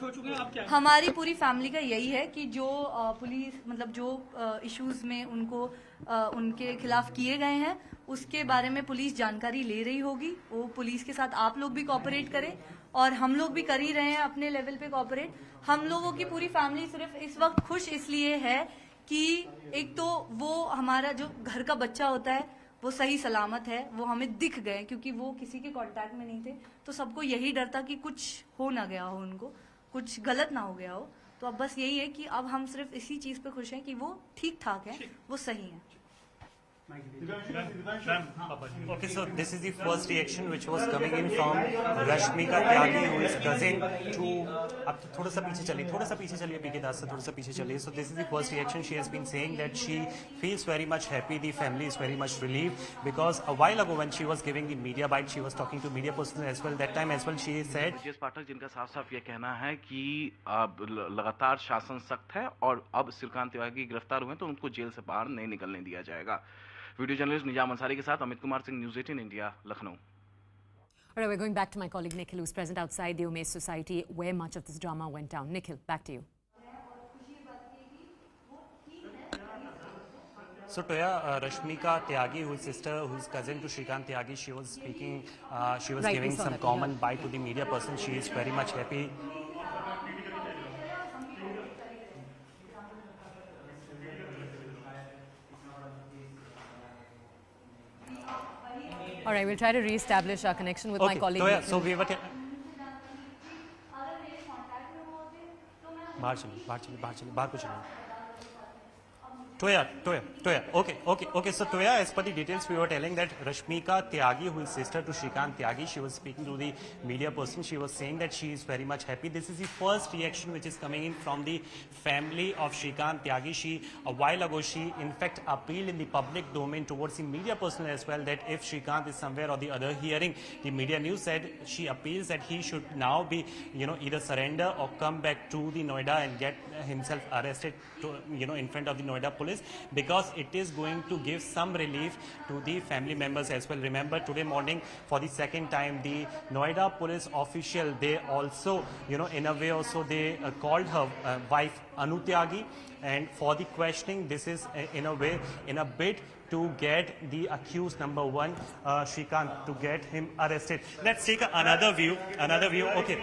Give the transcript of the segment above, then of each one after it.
हो चुके हैं आप क्या? हमारी पूरी फैमिली का यही है कि जो पुलिस मतलब जो इश्यूज में उनको उनके खिलाफ किए गए हैं उसके बारे में पुलिस जानकारी ले रही होगी। वो पुलिस के साथ आप लोग भी कोऑपरेट करें और हम लोग भी कर ही रहे हैं अपने लेवल पे कोऑपरेट। हम लोगों की पूरी फैमिली सिर्फ इस वक्त खुश इसलिए है कि एक तो वो हमारा जो घर का बच्चा होता है वो सही सलामत है, वो हमें दिख गए क्योंकि वो किसी के कांटेक्ट में नहीं थे। तो सबको यही डर था कि कुछ हो ना गया हो, उनको कुछ गलत ना हो गया हो। तो अब बस यही है कि अब हम सिर्फ इसी चीज पे खुश हैं कि वो ठीक ठाक है, वो सही है। Okay, so this is the first reaction which was coming in from Rashmika Tyagi, who is cousin to. आप थोड़ा सा पीछे चलिए बीके दास से थोड़ा सा पीछे चलिए. So this is the first reaction. She has been saying that she feels very much happy. The family is very much relieved because a while ago when she was giving the media bite, she was talking to media persons as well. That time as well, she said. Brajesh Pathak जिनका साफ साफ ये कहना है कि अब लगातार शासन सख्त है और अब श्रीकांत त्यागी गिरफ्तार हुए तो उनको जेल से बाहर नहीं निकलने दिया जाएगा। वीडियो जर्नलिस्ट निजाम अंसारी के साथ Amit Kumar Singh, news 18 India, Lucknow. All right, we're going back to my colleague Nikhil, who's present outside the Umesh Society, where much of this drama went down. Nikhil, back to you. So Toya, Rashmika Tyagi, who is sister, who is cousin to Shrikant Tyagi, she was speaking, she was giving some comment bite to the media person. She is very much happy. All right, we'll try to re-establish our connection with my colleague. Toya, so we were. बाहर कुछ नहीं. Toya. Okay. So Toya, as per the details, we were telling that Rashmika Tyagi, who is sister to Shrikant Tyagi, she was speaking to the media person. She was saying that she is very much happy. This is the first reaction which is coming in from the family of Shrikant Tyagi. A while ago, she in fact appealed in the public domain towards the media person as well that if Shrikant is somewhere or the other hearing the media news, said she appeals that he should now be, either surrender or come back to the Noida and get himself arrested to, in front of the Noida police, because it is going to give some relief to the family members as well. Remember, today morning for the second time the Noida police official, they also, in a way also they called her wife Anu Tyagi, and for the questioning, this is in a way in a bid to get the accused number one, Shrikant, to get him arrested. Let's take another view. Okay.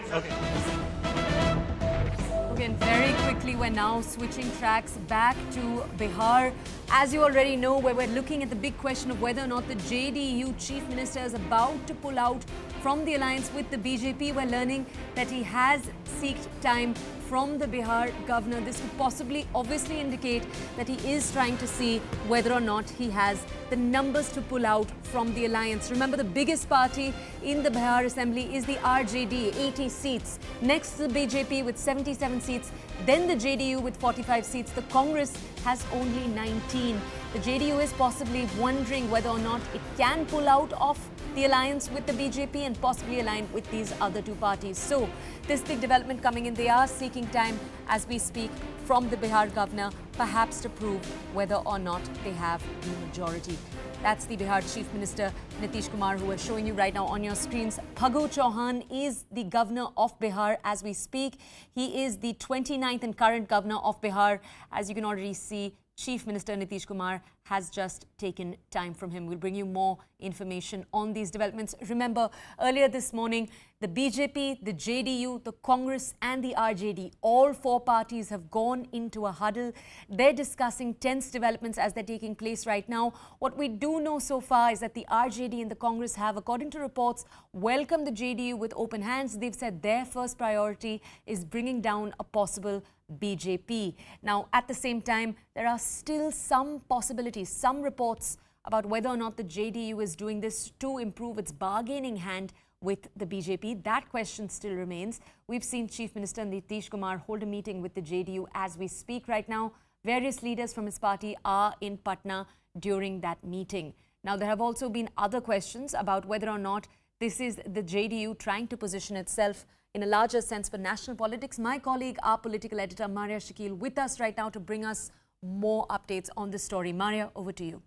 Okay, and very quickly, we're now switching tracks back to Bihar. As you already know, where we're looking at the big question of whether or not the JDU chief minister is about to pull out from the alliance with the BJP. We're learning that he has sought time from the Bihar governor. This could possibly obviously indicate that he is trying to see whether or not he has the numbers to pull out from the alliance. Remember, the biggest party in the Bihar assembly is the RJD, 80 seats. Next, the BJP with 77 seats. Then the JDU with 45 seats. The Congress has only 19. The JDU is possibly wondering whether or not it can pull out of the alliance with the BJP and possibly align with these other two parties. So, this big development coming in. They are seeking time as we speak from the Bihar governor, perhaps to prove whether or not they have the majority. That's the Bihar Chief Minister Nitish Kumar, who is showing you right now on your screens. Phagu Chauhan is the governor of Bihar as we speak. He is the 29th and current governor of Bihar. As you can already see, Chief Minister Nitish Kumar has just taken time from him. We'll bring you more information on these developments. Remember, earlier this morning, the BJP, the JDU, the Congress and the RJD, all four parties have gone into a huddle. They're discussing tense developments as they're taking place right now. What we do know so far is that the RJD and the Congress have, according to reports, welcomed the JDU with open hands. They've said their first priority is bringing down a possible BJP. Now, at the same time, there are still some possibilities, some reports about whether or not the JDU is doing this to improve its bargaining hand with the BJP. That question still remains. We've seen Chief Minister Nitish Kumar hold a meeting with the JDU as we speak right now. Various leaders from his party are in Patna during that meeting. Now, there have also been other questions about whether or not this is the JDU trying to position itself in a larger sense for national politics. My colleague, our political editor, Maria Shakil, with us right now to bring us more updates on this story. Maria, over to you.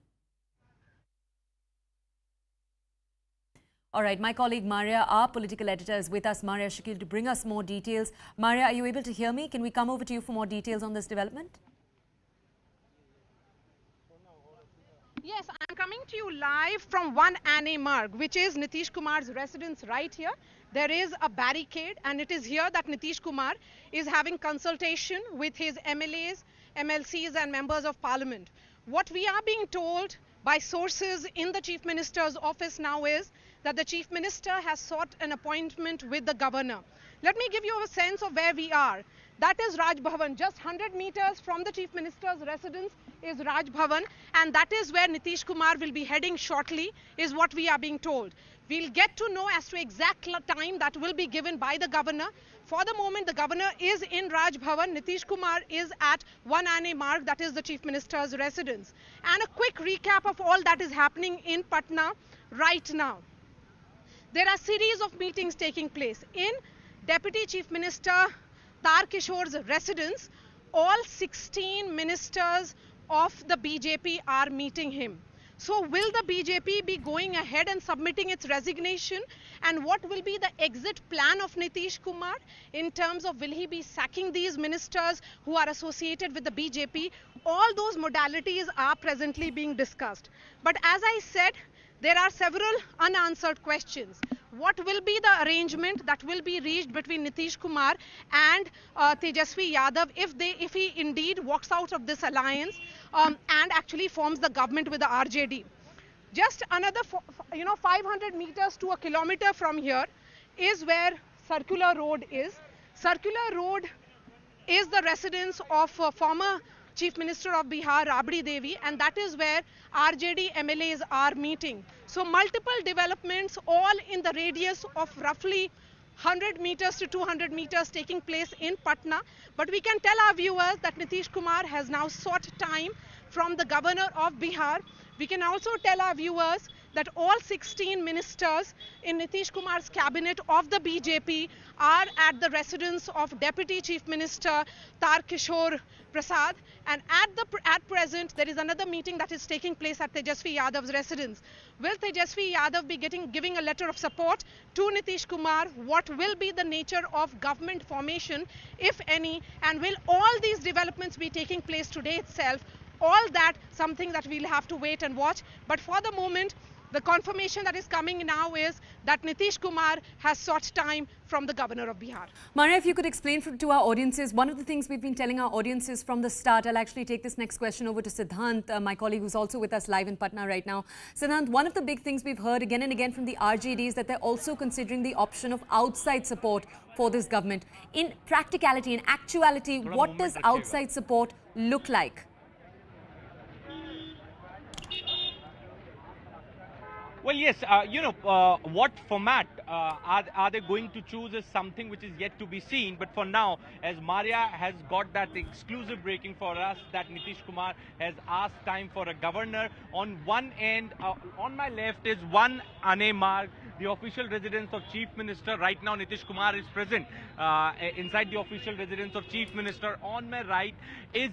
All right, my colleague Maria, our political editor, is with us, Maria Shakil, to bring us more details. Maria, are you able to hear me? Can we come over to you for more details on this development? Yes, I'm coming to you live from 1 Anne Marg, which is Nitish Kumar's residence right here. There is a barricade, and it is here that Nitish Kumar is having consultation with his MLAs, MLCs and members of parliament. What we are being told by sources in the Chief Minister's office now is that the Chief Minister has sought an appointment with the governor. Let me give you a sense of where we are. That is Raj Bhavan. Just 100 meters from the Chief Minister's residence is Raj Bhavan, and that is where Nitish Kumar will be heading shortly, is what we are being told. We'll get to know as to exact time that will be given by the governor. For the moment, the governor is in Raj Bhavan. Nitish Kumar is at 1 Anne Marg, that is the Chief Minister's residence. And a quick recap of all that is happening in Patna right now. There are series of meetings taking place. In Deputy Chief Minister Tarkishor's residence, all 16 ministers of the BJP are meeting him. So will the BJP be going ahead and submitting its resignation? And what will be the exit plan of Nitish Kumar in terms of will he be sacking these ministers who are associated with the BJP? All those modalities are presently being discussed. But as I said, there are several unanswered questions. What will be the arrangement that will be reached between Nitish Kumar and Tejashwi Yadav if he indeed walks out of this alliance and actually forms the government with the RJD? Just another 500 meters to a kilometer from here is where Circular Road is. Circular Road is the residence of former Chief Minister of Bihar, Rabdi Devi, and that is where RJD MLAs are meeting. So multiple developments, all in the radius of roughly 100 meters to 200 meters taking place in Patna. But we can tell our viewers that Nitish Kumar has now sought time from the governor of Bihar. We can also tell our viewers that all 16 ministers in Nitish Kumar's cabinet of the BJP are at the residence of Deputy Chief Minister Tarkishor Prasad. And at present, there is another meeting that is taking place at Tejashwi Yadav's residence. Will Tejashwi Yadav be giving a letter of support to Nitish Kumar? What will be the nature of government formation, if any? And will all these developments be taking place today itself? All that, something that we'll have to wait and watch. But for the moment, the confirmation that is coming now is that Nitish Kumar has sought time from the governor of Bihar. Maria, if you could explain to our audiences, one of the things we've been telling our audiences from the start, I'll actually take this next question over to Siddhant, my colleague who's also with us live in Patna right now. Siddhant, one of the big things we've heard again and again from the RJD is that they're also considering the option of outside support for this government. In practicality, in actuality, what does outside support look like? Well, yes, what format are they going to choose is something which is yet to be seen. But for now, as Maria has got that exclusive breaking for us, that Nitish Kumar has asked time for a governor. On one end, on my left is 1 Anne Marg, the official residence of Chief Minister. Right now, Nitish Kumar is present inside the official residence of Chief Minister. On my right is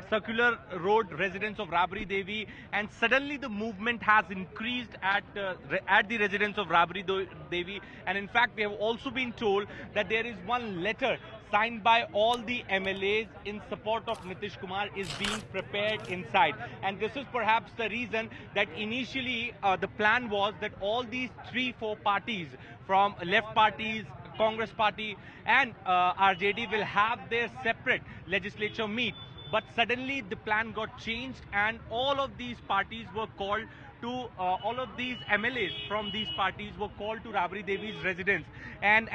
Circular Road, residence of Rabdi Devi. And suddenly the movement has increased at the residence of Rabdi Devi. And in fact, we have also been told that there is one letter signed by all the MLAs in support of Nitish Kumar is being prepared inside. And this is perhaps the reason that initially the plan was that all these 3-4 parties, from left parties, Congress party and RJD, will have their separate legislature meet. But suddenly the plan got changed and all of these parties were called to, all of these MLAs from these parties were called to Rabdi Devi's residence. And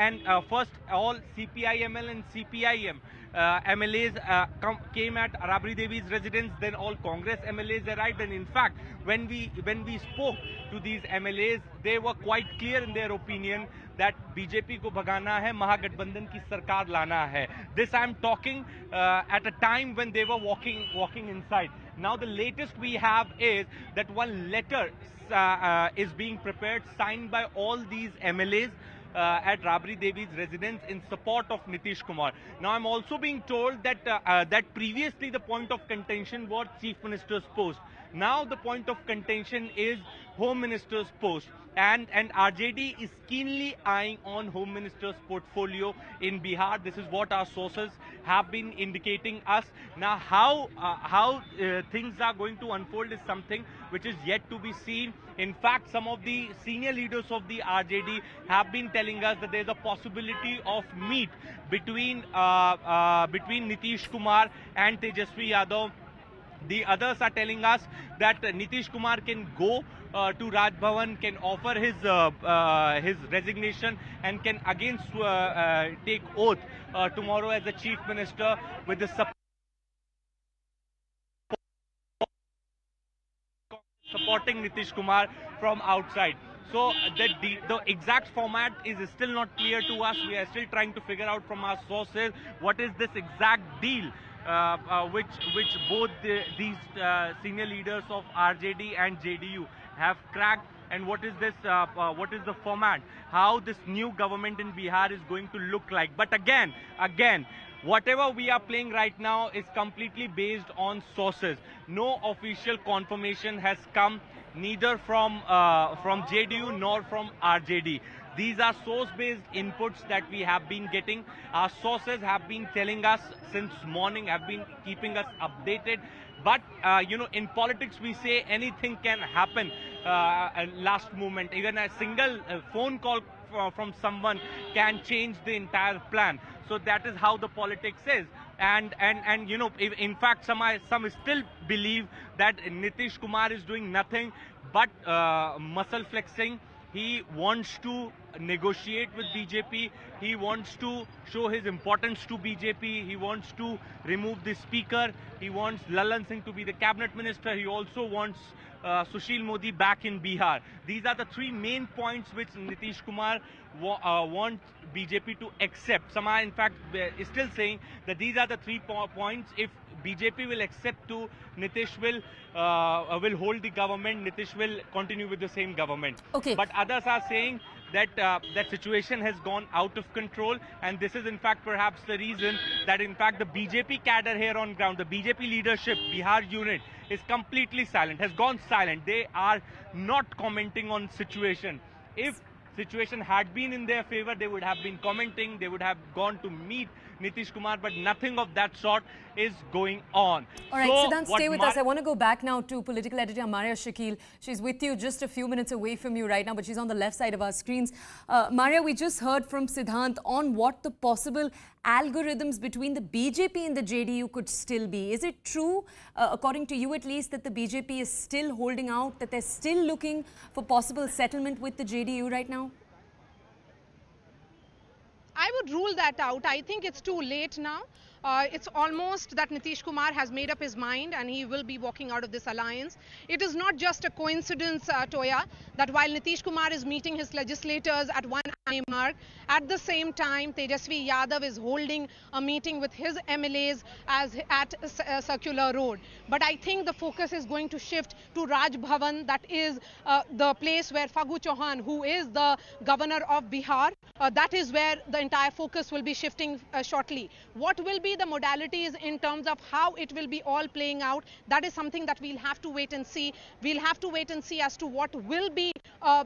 first all CPI-ML and CPI-M MLAs came at Rabdi Devi's residence, then all Congress MLAs arrived. And in fact, when we spoke to these MLAs, they were quite clear in their opinion that BJP को भगाना है, महागठबंधन की सरकार लाना है. This I'm talking at a time when they were walking inside. Now the latest we have is that one letter is being prepared, signed by all these MLAs at Rabdi Devi's residence in support of Nitish Kumar. Now I'm also being told that that previously the point of contention was Chief Minister's post. Now the point of contention is Home Minister's post. And RJD is keenly eyeing on Home Minister's portfolio in Bihar. This is what our sources have been indicating us. Now, how things are going to unfold is something which is yet to be seen. In fact, some of the senior leaders of the RJD have been telling us that there's a possibility of meet between Nitish Kumar and Tejashwi Yadav. The others are telling us that Nitish Kumar can go to Raj Bhavan, can offer his resignation, and can again take oath tomorrow as the Chief Minister with the supporting Nitish Kumar from outside. So the exact format is still not clear to us. We are still trying to figure out from our sources what is this exact deal which both these senior leaders of RJD and JDU have cracked, and what is the format, how this new government in Bihar is going to look like. But again, whatever we are playing right now is completely based on sources. No official confirmation has come, neither from JDU nor from RJD. These are source-based inputs that we have been getting. Our sources have been telling us since morning, have been keeping us updated. But, in politics, we say anything can happen last moment. Even a single phone call from someone can change the entire plan. So that is how the politics is. And in fact, some still believe that Nitish Kumar is doing nothing but muscle flexing. He wants to negotiate with BJP. He wants to show his importance to BJP. He wants to remove the speaker. He wants Lalan Singh to be the cabinet minister. He also wants Sushil Modi back in Bihar. These are the three main points which Nitish Kumar wants BJP to accept. Some are in fact still saying that these are the 3 points. If BJP will accept to, Nitish will hold the government. Nitish will continue with the same government. Okay. But others are saying that that situation has gone out of control, and this is in fact perhaps the reason that in fact the BJP cadre here on ground, the BJP leadership, Bihar unit, is completely silent, has gone silent. They are not commenting on situation. If situation had been in their favor, they would have been commenting, they would have gone to meet Nitish Kumar, but nothing of that sort is going on. All right, Siddhant, stay with us. I want to go back now to political editor Maria Shakil. She's with you just a few minutes away from you right now, but she's on the left side of our screens. Maria, we just heard from Siddhant on what the possible algorithms between the BJP and the JDU could still be. Is it true, according to you at least, that the BJP is still holding out, that they're still looking for possible settlement with the JDU right now? I would rule that out. I think it's too late now. It's almost that Nitish Kumar has made up his mind and he will be walking out of this alliance. It is not just a coincidence, Toya, that while Nitish Kumar is meeting his legislators at one mark, at the same time Tejashwi Yadav is holding a meeting with his MLAs at Circular Road. But I think the focus is going to shift to Raj Bhavan. That is the place where Fagu Chauhan, who is the governor of Bihar, that is where the entire focus will be shifting shortly. What will be the modalities in terms of how it will be all playing out, that is something that we'll have to wait and see. We'll have to wait and see as to what will be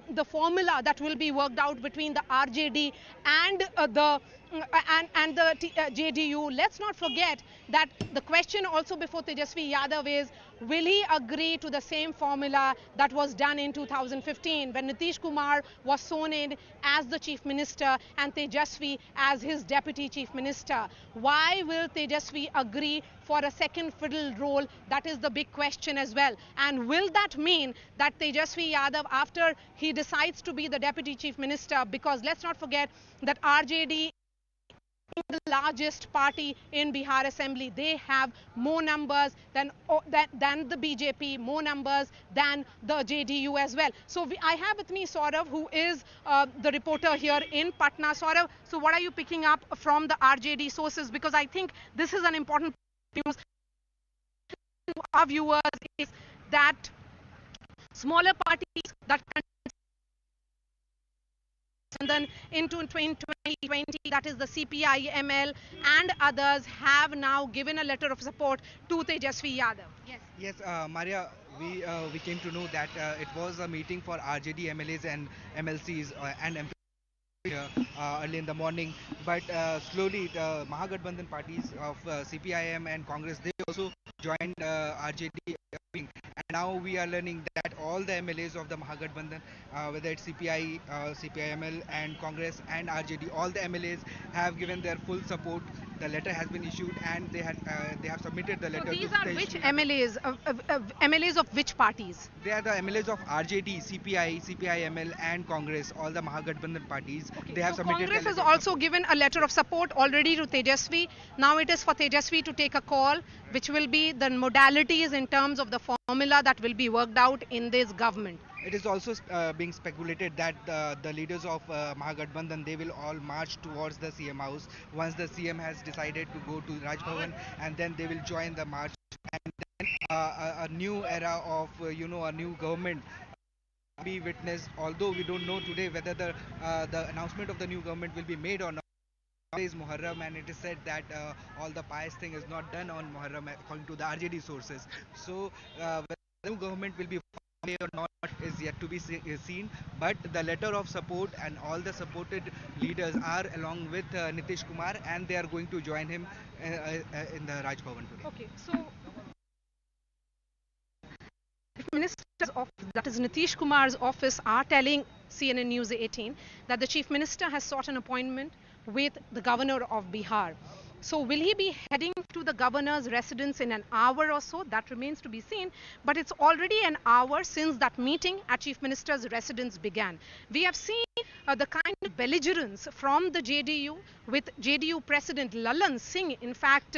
the formula that will be worked out between the RJD and the JDU. Let's not forget that the question also before Tejashwi Yadav is, will he agree to the same formula that was done in 2015 when Nitish Kumar was sworn in as the chief minister and Tejashwi as his deputy chief minister? Why will Tejashwi agree for a second fiddle role? That is the big question as well. And will that mean that Tejashwi Yadav, after he decides to be the deputy chief minister, because let's not forget that RJD, the largest party in Bihar Assembly, they have more numbers than the BJP, more numbers than the JDU as well. So I have with me Saurav, who is the reporter here in Patna. Saurav, so what are you picking up from the RJD sources? Because I think this is an important news to our viewers, is that smaller parties that Gadbandhan into 2020, that is the CPI, ML and others have now given a letter of support to Tejashwi Yadav. Yes. Yes, Maria, we came to know that it was a meeting for RJD MLAs and MLCs and MPs early in the morning, but slowly the Mahagathbandhan parties of CPIM and Congress, they also joined RJD. And now we are learning that all the MLAs of the Mahagathbandhan, whether it's CPI, CPIML and Congress and RJD, all the MLAs have given their full support. The letter has been issued and they have submitted the letter. So these to are Tejashwi which Yadav. MLAs of which parties? They are the MLAs of RJD, CPI, CPIML and Congress, all the Mahagathbandhan parties. Okay, They have so submitted Congress the has letter of also given a letter of support already to Tejashwi. Now it is for Tejashwi to take a call, which will be the modalities in terms of the formula that will be worked out in this government. It is also being speculated that the leaders of Mahagathbandhan, they will all march towards the CM house once the CM has decided to go to Raj Bhavan, and then they will join the march, and then a new era of a new government be witnessed. Although we don't know today whether the announcement of the new government will be made or not. Today is Muharram, and it is said that all the pious thing is not done on Muharram according to the RJD sources. So whether the new government will be formed or not is yet to be seen. But the letter of support and all the supported leaders are along with Nitish Kumar, and they are going to join him in the Raj Bhavan today. Okay, so ministers of, that is Nitish Kumar's office, are telling CNN News 18 that the chief minister has sought an appointment with the governor of Bihar. So will he be heading to the governor's residence in an hour or so? That remains to be seen. But it's already an hour since that meeting at chief minister's residence began. We have seen the kind of belligerence from the JDU, with JDU President Lalan Singh, in fact,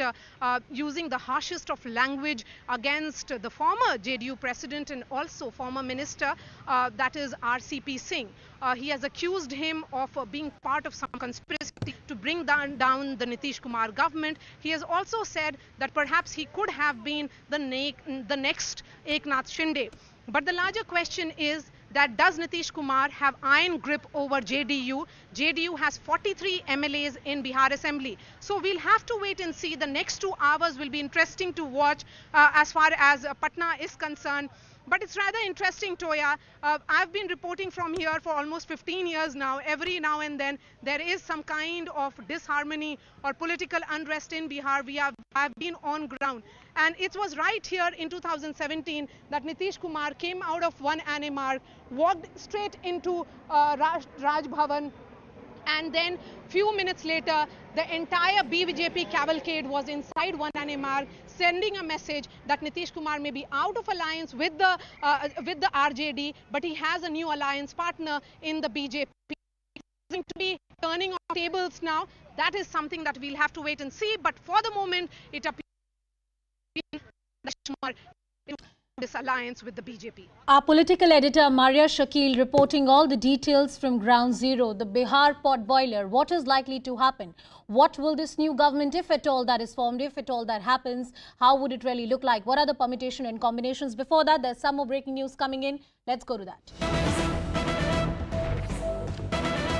using the harshest of language against the former JDU President and also former Minister, that is RCP Singh. He has accused him of being part of some conspiracy to bring down the Nitish Kumar government. He has also said that perhaps he could have been the next Eknath Shinde. But the larger question is that does Nitish Kumar have iron grip over JDU? JDU has 43 MLAs in Bihar Assembly. So we'll have to wait and see. The next 2 hours will be interesting to watch as far as Patna is concerned. But it's rather interesting, Toya. I've been reporting from here for almost 15 years now. Every now and then there is some kind of disharmony or political unrest in Bihar. I've been on ground. And it was right here in 2017 that Nitish Kumar came out of one Marg, walked straight into Raj Bhavan, and then few minutes later the entire BJP cavalcade was inside one Marg, sending a message that Nitish Kumar may be out of alliance with the RJD, but he has a new alliance partner in the BJP. To be turning on tables now, that is something that we'll have to wait and see. But for the moment, it appears that this alliance with the BJP. Our political editor Maria Shakil reporting all the details from ground zero, the Bihar pot boiler. What is likely to happen? What will this new government, if at all that is formed, if at all that happens, how would it really look like? What are the permutation and combinations? Before that, there's some more breaking news coming in. Let's go to that.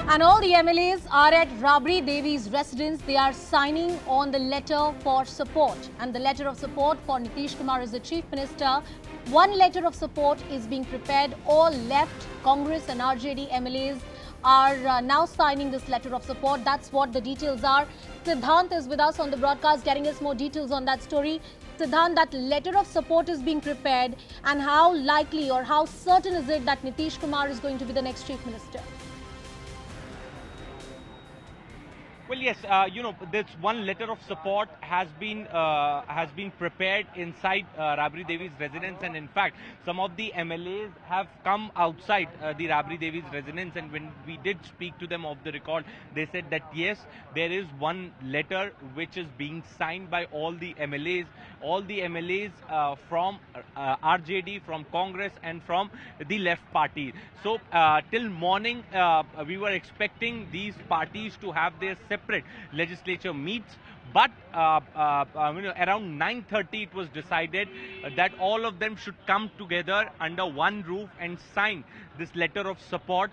And all the MLAs are at Rabri Devi's residence. They are signing on the letter for support. And the letter of support for Nitish Kumar as the Chief Minister. One letter of support is being prepared. All left Congress and RJD MLAs are now signing this letter of support. That's what the details are. Siddhant is with us on the broadcast, getting us more details on that story. Siddhant, that letter of support is being prepared. And how likely or how certain is it that Nitish Kumar is going to be the next Chief Minister? Well, yes, this one letter of support has been prepared inside Rabri Devi's residence, and in fact, some of the MLAs have come outside the Rabri Devi's residence, and when we did speak to them off the record, they said that yes, there is one letter which is being signed by all the MLAs from RJD, from Congress, and from the left party. So till morning, we were expecting these parties to have their separate legislature meets, but around 9:30 it was decided that all of them should come together under one roof and sign this letter of support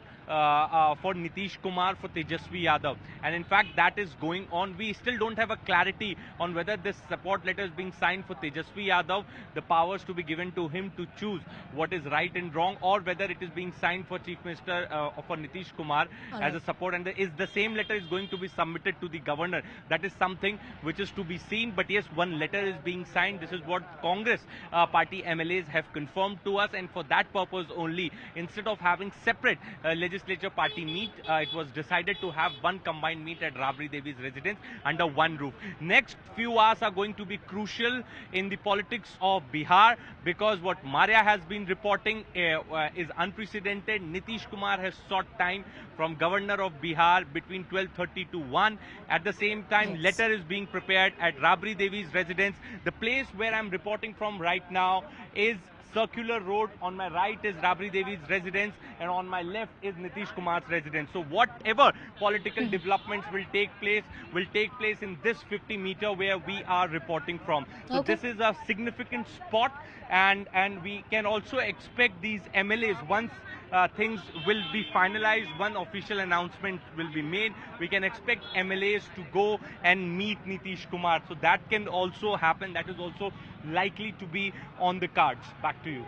for Nitish Kumar for Tejashwi Yadav. And in fact, that is going on. We still don't have a clarity on whether this support letter is being signed for Tejashwi Yadav, the powers to be given to him to choose what is right and wrong, or whether it is being signed for Chief Minister for Nitish Kumar as a support. And the same letter is going to be submitted to the governor. That is something which is to be seen. But yes, one letter is being signed. This is what Congress party MLAs have confirmed to us, and for that purpose only, instead of having separate legislature party meet, it was decided to have one combined meet at Rabri Devi's residence under one roof. Next few hours are going to be crucial in the politics of Bihar, because what Maria has been reporting is unprecedented. Nitish Kumar has sought time from governor of Bihar between 12:30 to 1. At the same time, letter is being prepared at Rabri Devi's residence. The place where I'm reporting from right now is Circular Road. On my right is Rabri Devi's residence, and on my left is Nitish Kumar's residence. So whatever political developments will take place in this 50-meter where we are reporting from. So this is a significant spot, and we can also expect these MLAs, once things will be finalized, one official announcement will be made, we can expect MLAs to go and meet Nitish Kumar. So that can also happen. That is also likely to be on the cards. Back to you.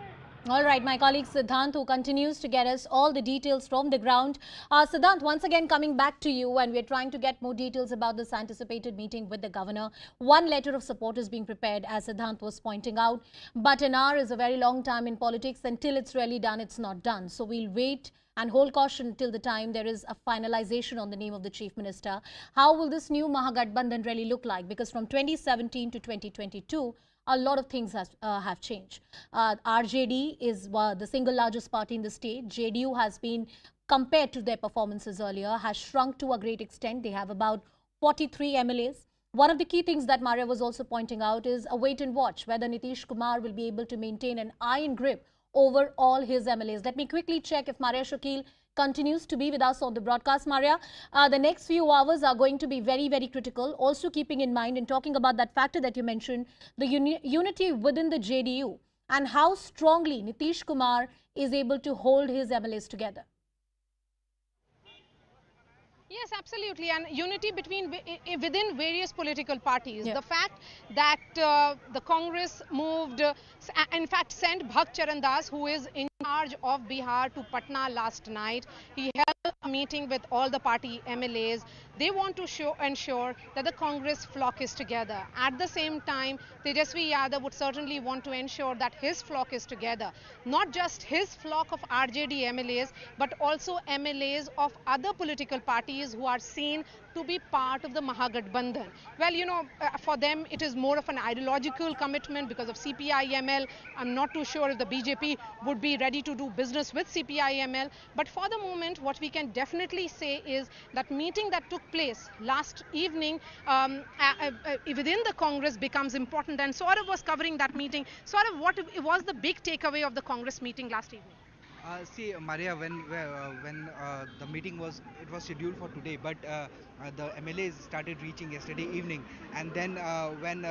All right, my colleague Siddhant, who continues to get us all the details from the ground. Siddhant, once again coming back to you, and we're trying to get more details about this anticipated meeting with the governor. One letter of support is being prepared, as Siddhant was pointing out, but an hour is a very long time in politics. Until it's really done, it's not done. So we'll wait and hold caution till the time there is a finalization on the name of the chief minister. How will this new Mahagathbandhan really look like? Because from 2017 to 2022, a lot of things have changed. RJD is the single largest party in the state. JDU has been, compared to their performances earlier, has shrunk to a great extent. They have about 43 MLAs. One of the key things that Maria was also pointing out is a wait and watch, whether Nitish Kumar will be able to maintain an iron grip over all his MLAs. Let me quickly check if Maria Shakil continues to be with us on the broadcast. Maria, the next few hours are going to be very, very critical. Also keeping in mind and talking about that factor that you mentioned, the unity within the JDU and how strongly Nitish Kumar is able to hold his MLAs together. Yes, absolutely, and unity within various political parties. The fact that the Congress moved, in fact, sent Bhakt Charan Das, who is in charge of Bihar, to Patna last night. He held a meeting with all the party MLAs. They want to ensure that the Congress flock is together. At the same time, Tejashwi Yadav would certainly want to ensure that his flock is together. Not just his flock of RJD MLAs, but also MLAs of other political parties who are seen to be part of the Mahagathbandhan. Well, you know, for them it is more of an ideological commitment because of CPI-ML. I'm not too sure if the BJP would be ready to do business with CPI-ML. But for the moment, what we can definitely say is that meeting that took place last evening within the Congress becomes important. And Saurabh was covering that meeting. Saurabh, what was the big takeaway of the Congress meeting last evening? See, Maria, when the meeting was scheduled for today, but the MLAs started reaching yesterday evening, and then when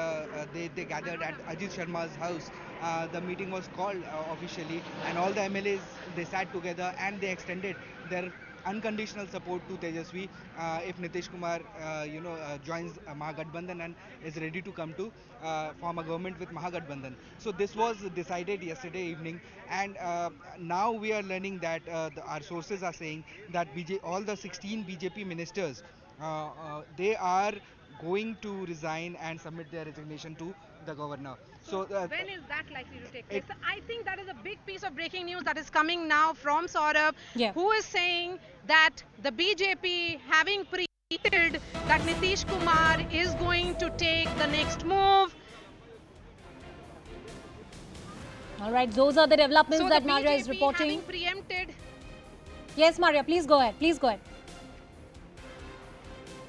they gathered at Ajit Sharma's house, the meeting was called officially, and all the MLAs, they sat together and they extended their unconditional support to Tejashwi if Nitish Kumar joins Mahagathbandhan and is ready to come to form a government with Mahagathbandhan. So this was decided yesterday evening, and now we are learning that our sources are saying that all the 16 BJP ministers, they are going to resign and submit their resignation to the governor. So when is that likely to take place? I think that is a big piece of breaking news that is coming now from Saurabh, who is saying that the BJP, having predicted that Nitish Kumar is going to take the next move. All right, those are the developments that Maria is reporting. Having preempted. Yes, Maria, please go ahead. Please go ahead.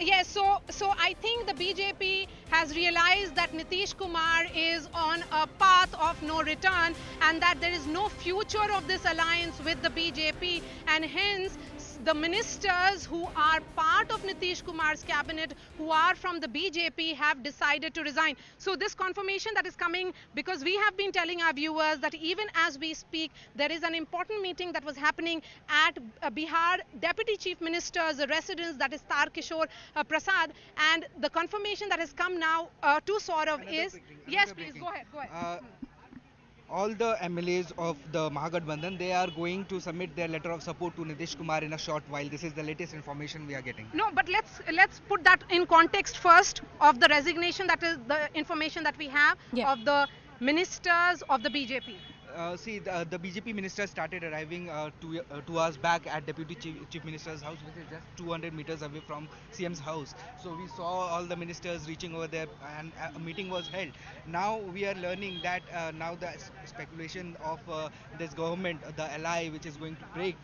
Yes, so I think the BJP has realized that Nitish Kumar is on a path of no return and that there is no future of this alliance with the BJP, and hence the ministers who are part of Nitish Kumar's cabinet, who are from the BJP, have decided to resign. So this confirmation that is coming, because we have been telling our viewers that even as we speak, there is an important meeting that was happening at Bihar Deputy Chief Minister's residence, that is Tarkishore Prasad, and the confirmation that has come now to Saurav is... Yes, please, go ahead. All the MLAs of the Mahagathbandhan, they are going to submit their letter of support to Nitish Kumar in a short while. This is the latest information we are getting. No, but let's put that in context first of the resignation. That is the information that we have of the ministers of the BJP. See, the BJP ministers started arriving 2 hours back at Deputy Chief Minister's house, which is just 200 meters away from CM's house. So we saw all the ministers reaching over there, and a meeting was held. Now we are learning that now the speculation of this government, the ally which is going to break,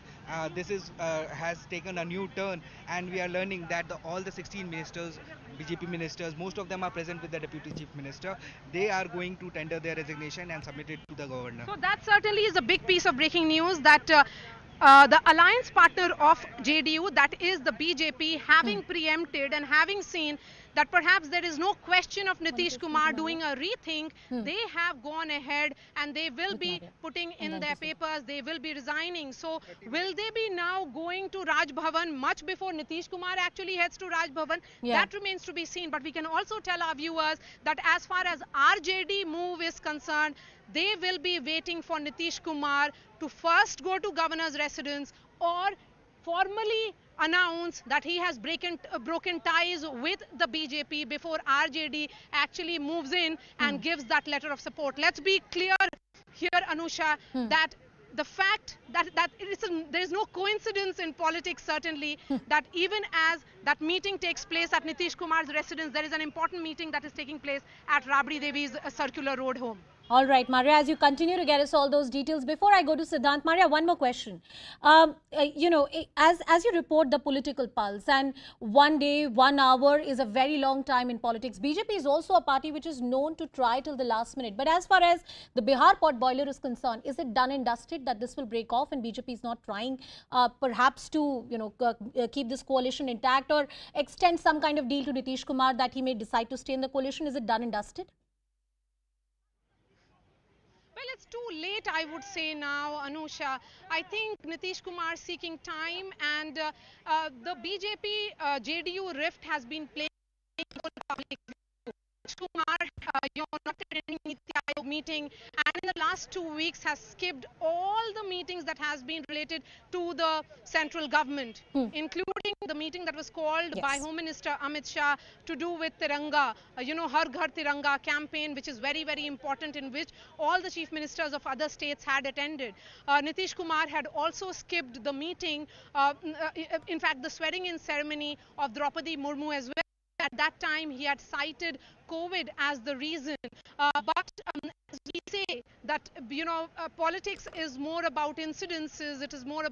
this is has taken a new turn, and we are learning that all the 16 ministers, BJP ministers, most of them are present with the Deputy Chief Minister. They are going to tender their resignation and submit it to the governor. So that certainly is a big piece of breaking news, that the alliance partner of JDU, that is the BJP, having preempted and having seen that perhaps there is no question of Nitish Kumar doing a rethink, they have gone ahead and they will be putting in their papers, they will be resigning. So will they be now going to Raj Bhavan much before Nitish Kumar actually heads to Raj Bhavan? That remains to be seen. But we can also tell our viewers that as far as RJD move is concerned, they will be waiting for Nitish Kumar to first go to governor's residence or formally announce that he has broken ties with the BJP before RJD actually moves in and gives that letter of support. Let's be clear here, Anusha, that the fact that there is no coincidence in politics, certainly, that even as that meeting takes place at Nitish Kumar's residence, there is an important meeting that is taking place at Rabri Devi's Circular Road home. All right, Maria, as you continue to get us all those details, before I go to Siddhant, Maria, one more question. You know, as you report the political pulse, and 1 day, 1 hour is a very long time in politics. BJP is also a party which is known to try till the last minute. But as far as the Bihar pot boiler is concerned, is it done and dusted that this will break off and BJP is not trying perhaps to, you know, keep this coalition intact or extend some kind of deal to Nitish Kumar that he may decide to stay in the coalition? Is it done and dusted? Well, it's too late, I would say now, Anusha. I think Nitish Kumar seeking time, and the BJP-JDU rift has been playing public view. Nitish Kumar, not attending Niti Aayog meeting, and in the last 2 weeks has skipped all the meetings that has been related to the central government, including the meeting that was called by Home Minister Amit Shah to do with Tiranga, Har Ghar Tiranga campaign, which is very, very important, in which all the chief ministers of other states had attended. Nitish Kumar had also skipped the meeting, in fact, the swearing-in ceremony of Draupadi Murmu as well. At that time, he had cited COVID as the reason. But as we say that, politics is more about incidences. It is more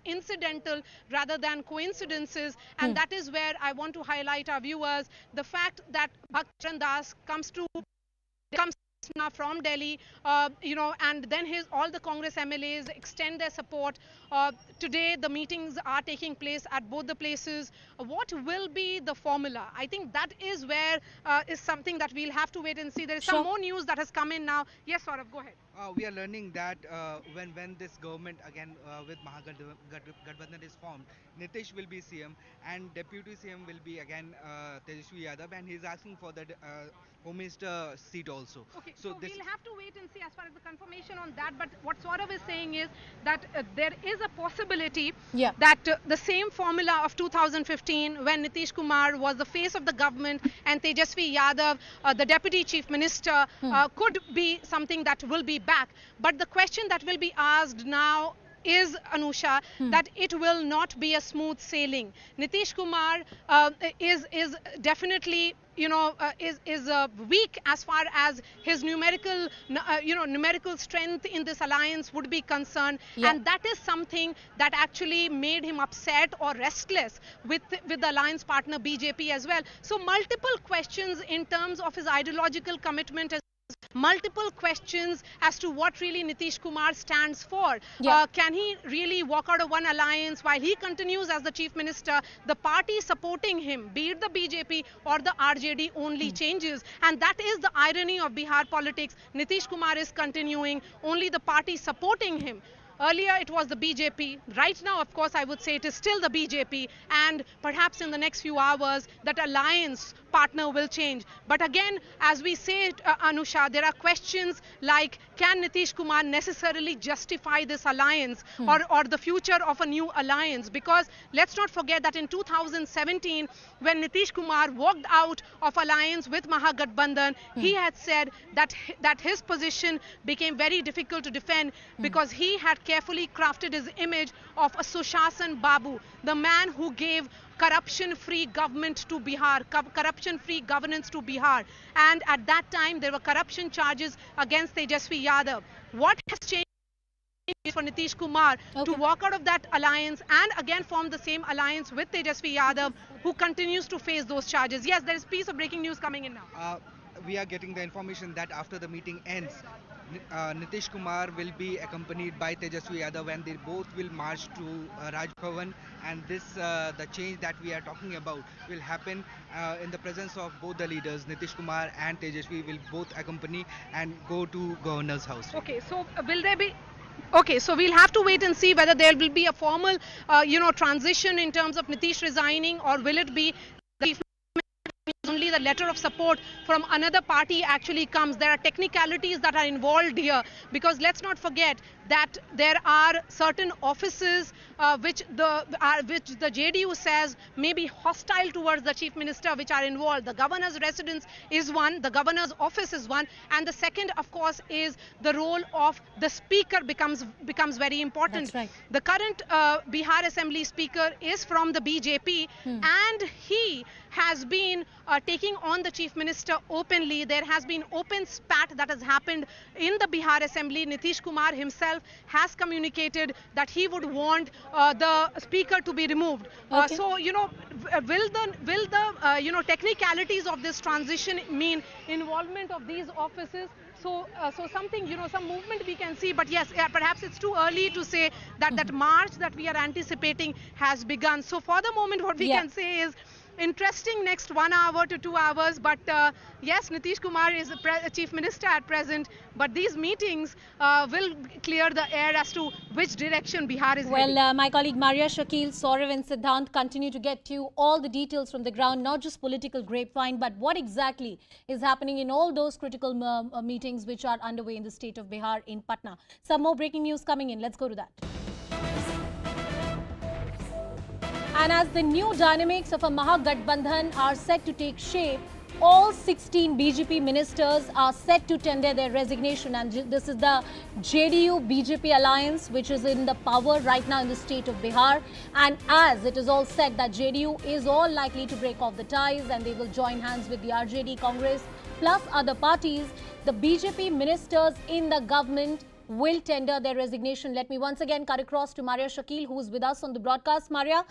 incidental rather than coincidences. And that is where I want to highlight our viewers the fact that Bhakran Das comes now from Delhi, and then all the Congress MLAs extend their support. Today, the meetings are taking place at both the places. What will be the formula? I think that is where is something that we'll have to wait and see. There is some more news that has come in now. Yes, Saurav, go ahead. We are learning that when this government again with Mahagathbandhan is formed, Nitish will be CM and Deputy CM will be again Tejashwi Yadav, and he is asking for the Home Minister seat also. Okay, so we'll have to wait and see as far as the confirmation on that. But what Saurav is saying is that there is a possibility that the same formula of 2015, when Nitish Kumar was the face of the government and Tejashwi Yadav, the Deputy Chief Minister, could be something that will be back. But the question that will be asked now is, Anusha, that it will not be a smooth sailing. Nitish Kumar is definitely is weak as far as his numerical strength in this alliance would be concerned, and that is something that actually made him upset or restless with the alliance partner BJP as well. So multiple questions in terms of his ideological commitment as multiple questions as to what really Nitish Kumar stands for. Can he really walk out of one alliance while he continues as the chief minister? The party supporting him, be it the BJP or the RJD, only changes. And that is the irony of Bihar politics. Nitish Kumar is continuing, only the party supporting him. Earlier it was the BJP. Right now, of course, I would say it is still the BJP. And perhaps in the next few hours, that alliance partner will change. But again, as we say, Anusha, there are questions like, can Nitish Kumar necessarily justify this alliance or the future of a new alliance? Because let's not forget that in 2017, when Nitish Kumar walked out of alliance with Mahagathbandhan, he had said that his position became very difficult to defend because he had carefully crafted his image of a Sushasan Babu, the man who gave corruption-free government to Bihar, corruption-free governance to Bihar. And at that time, there were corruption charges against Tejashwi Yadav. What has changed for Nitish Kumar to walk out of that alliance and again form the same alliance with Tejashwi Yadav, who continues to face those charges? Yes, there is a piece of breaking news coming in now. We are getting the information that after the meeting ends, Nitish Kumar will be accompanied by Tejashwi Yadav and they both will march to Raj Bhavan, and this the change that we are talking about will happen in the presence of both the leaders. Nitish Kumar and Tejashwi will both accompany and go to governor's house. Okay, so will there be... Okay, so we'll have to wait and see whether there will be a formal, transition in terms of Nitish resigning, or will it be only the letter of support from another party actually comes. There are technicalities that are involved here, because let's not forget that there are certain offices which the JDU says may be hostile towards the chief minister, which are involved. The governor's residence is one, the governor's office is one, and the second, of course, is the role of the speaker becomes very important. That's right. The current Bihar Assembly speaker is from the BJP, and he has been taking on the chief minister openly. There has been open spat that has happened in the Bihar Assembly. Nitish Kumar himself has communicated that he would want the speaker to be removed. So, will the technicalities of this transition mean involvement of these offices? So something, some movement we can see, but yes, perhaps it's too early to say that that march that we are anticipating has begun. So for the moment, what we can say is interesting next 1 hour to 2 hours, but yes, Nitish Kumar is a chief minister at present, but these meetings will clear the air as to which direction Bihar is heading. Well, my colleague Maria Shakil, Saurav and Siddhant continue to get you all the details from the ground, not just political grapevine, but what exactly is happening in all those critical meetings which are underway in the state of Bihar in Patna. Some more breaking news coming in. Let's go to that. And as the new dynamics of a Mahagathbandhan are set to take shape, all 16 BJP ministers are set to tender their resignation, and this is the JDU-BJP alliance which is in the power right now in the state of Bihar. And as it is all said that JDU is all likely to break off the ties and they will join hands with the RJD Congress plus other parties, the BJP ministers in the government will tender their resignation. Let me once again cut across to Maria Shakil, who is with us on the broadcast. Maria,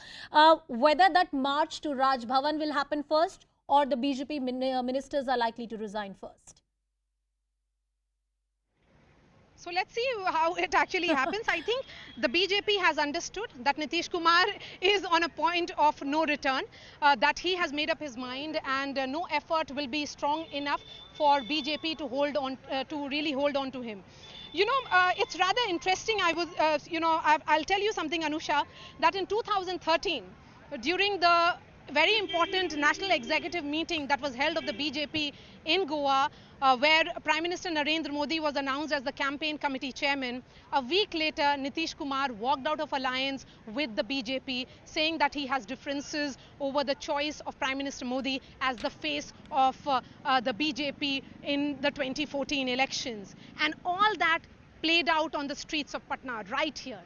whether that march to Raj Bhavan will happen first or the BJP ministers are likely to resign first? So let's see how it actually happens. I think the BJP has understood that Nitish Kumar is on a point of no return, that he has made up his mind, and no effort will be strong enough for BJP to hold on, to really hold on to him. It's rather interesting. I'll tell you something, Anusha, that in 2013, during the very important national executive meeting that was held of the BJP in Goa, where Prime Minister Narendra Modi was announced as the campaign committee chairman, a week later, Nitish Kumar walked out of alliance with the BJP, saying that he has differences over the choice of Prime Minister Modi as the face of the BJP in the 2014 elections. And all that played out on the streets of Patna, right here,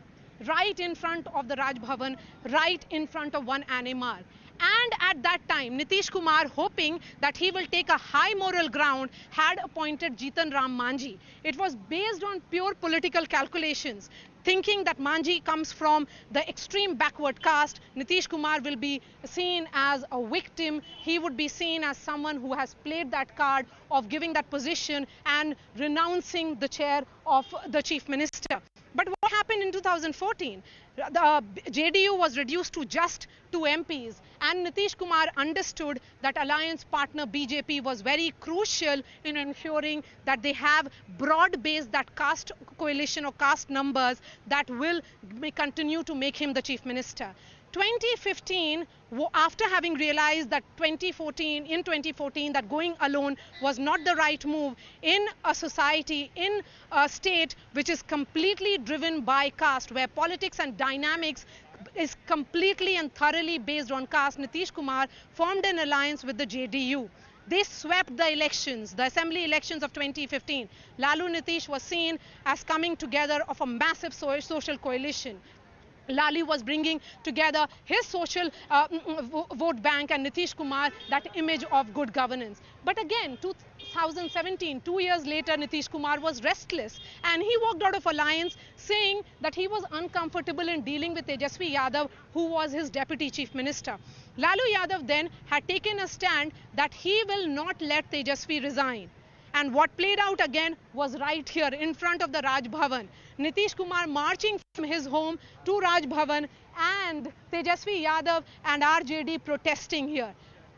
right in front of the Raj Bhavan, right in front of one animal. And at that time, Nitish Kumar, hoping that he will take a high moral ground, had appointed Jitan Ram Manjhi. It was based on pure political calculations. thinking that Manji comes from the extreme backward caste. Nitish Kumar will be seen as a victim. He would be seen as someone who has played that card of giving that position and renouncing the chair of the chief minister. But what happened in 2014? The JDU was reduced to just 2 MPs, and Nitish Kumar understood that alliance partner BJP was very crucial in ensuring that they have broad-based that caste coalition or caste numbers that will continue to make him the chief minister. 2015, after having realized that in 2014 that going alone was not the right move in a society, in a state which is completely driven by caste, where politics and dynamics is completely and thoroughly based on caste, Nitish Kumar formed an alliance with the JDU. They swept the elections, the assembly elections of 2015. Lalu Nitish was seen as coming together of a massive social coalition. Lali was bringing together his social vote bank, and Nitish Kumar that image of good governance. But again, 2017, 2 years later, Nitish Kumar was restless and he walked out of alliance saying that he was uncomfortable in dealing with Tejashwi Yadav, who was his deputy chief minister. Lalu Yadav then had taken a stand that he will not let Tejashwi resign. And what played out again was right here in front of the Raj Bhavan. Nitish Kumar marching from his home to Raj Bhavan and Tejashwi Yadav and RJD protesting here.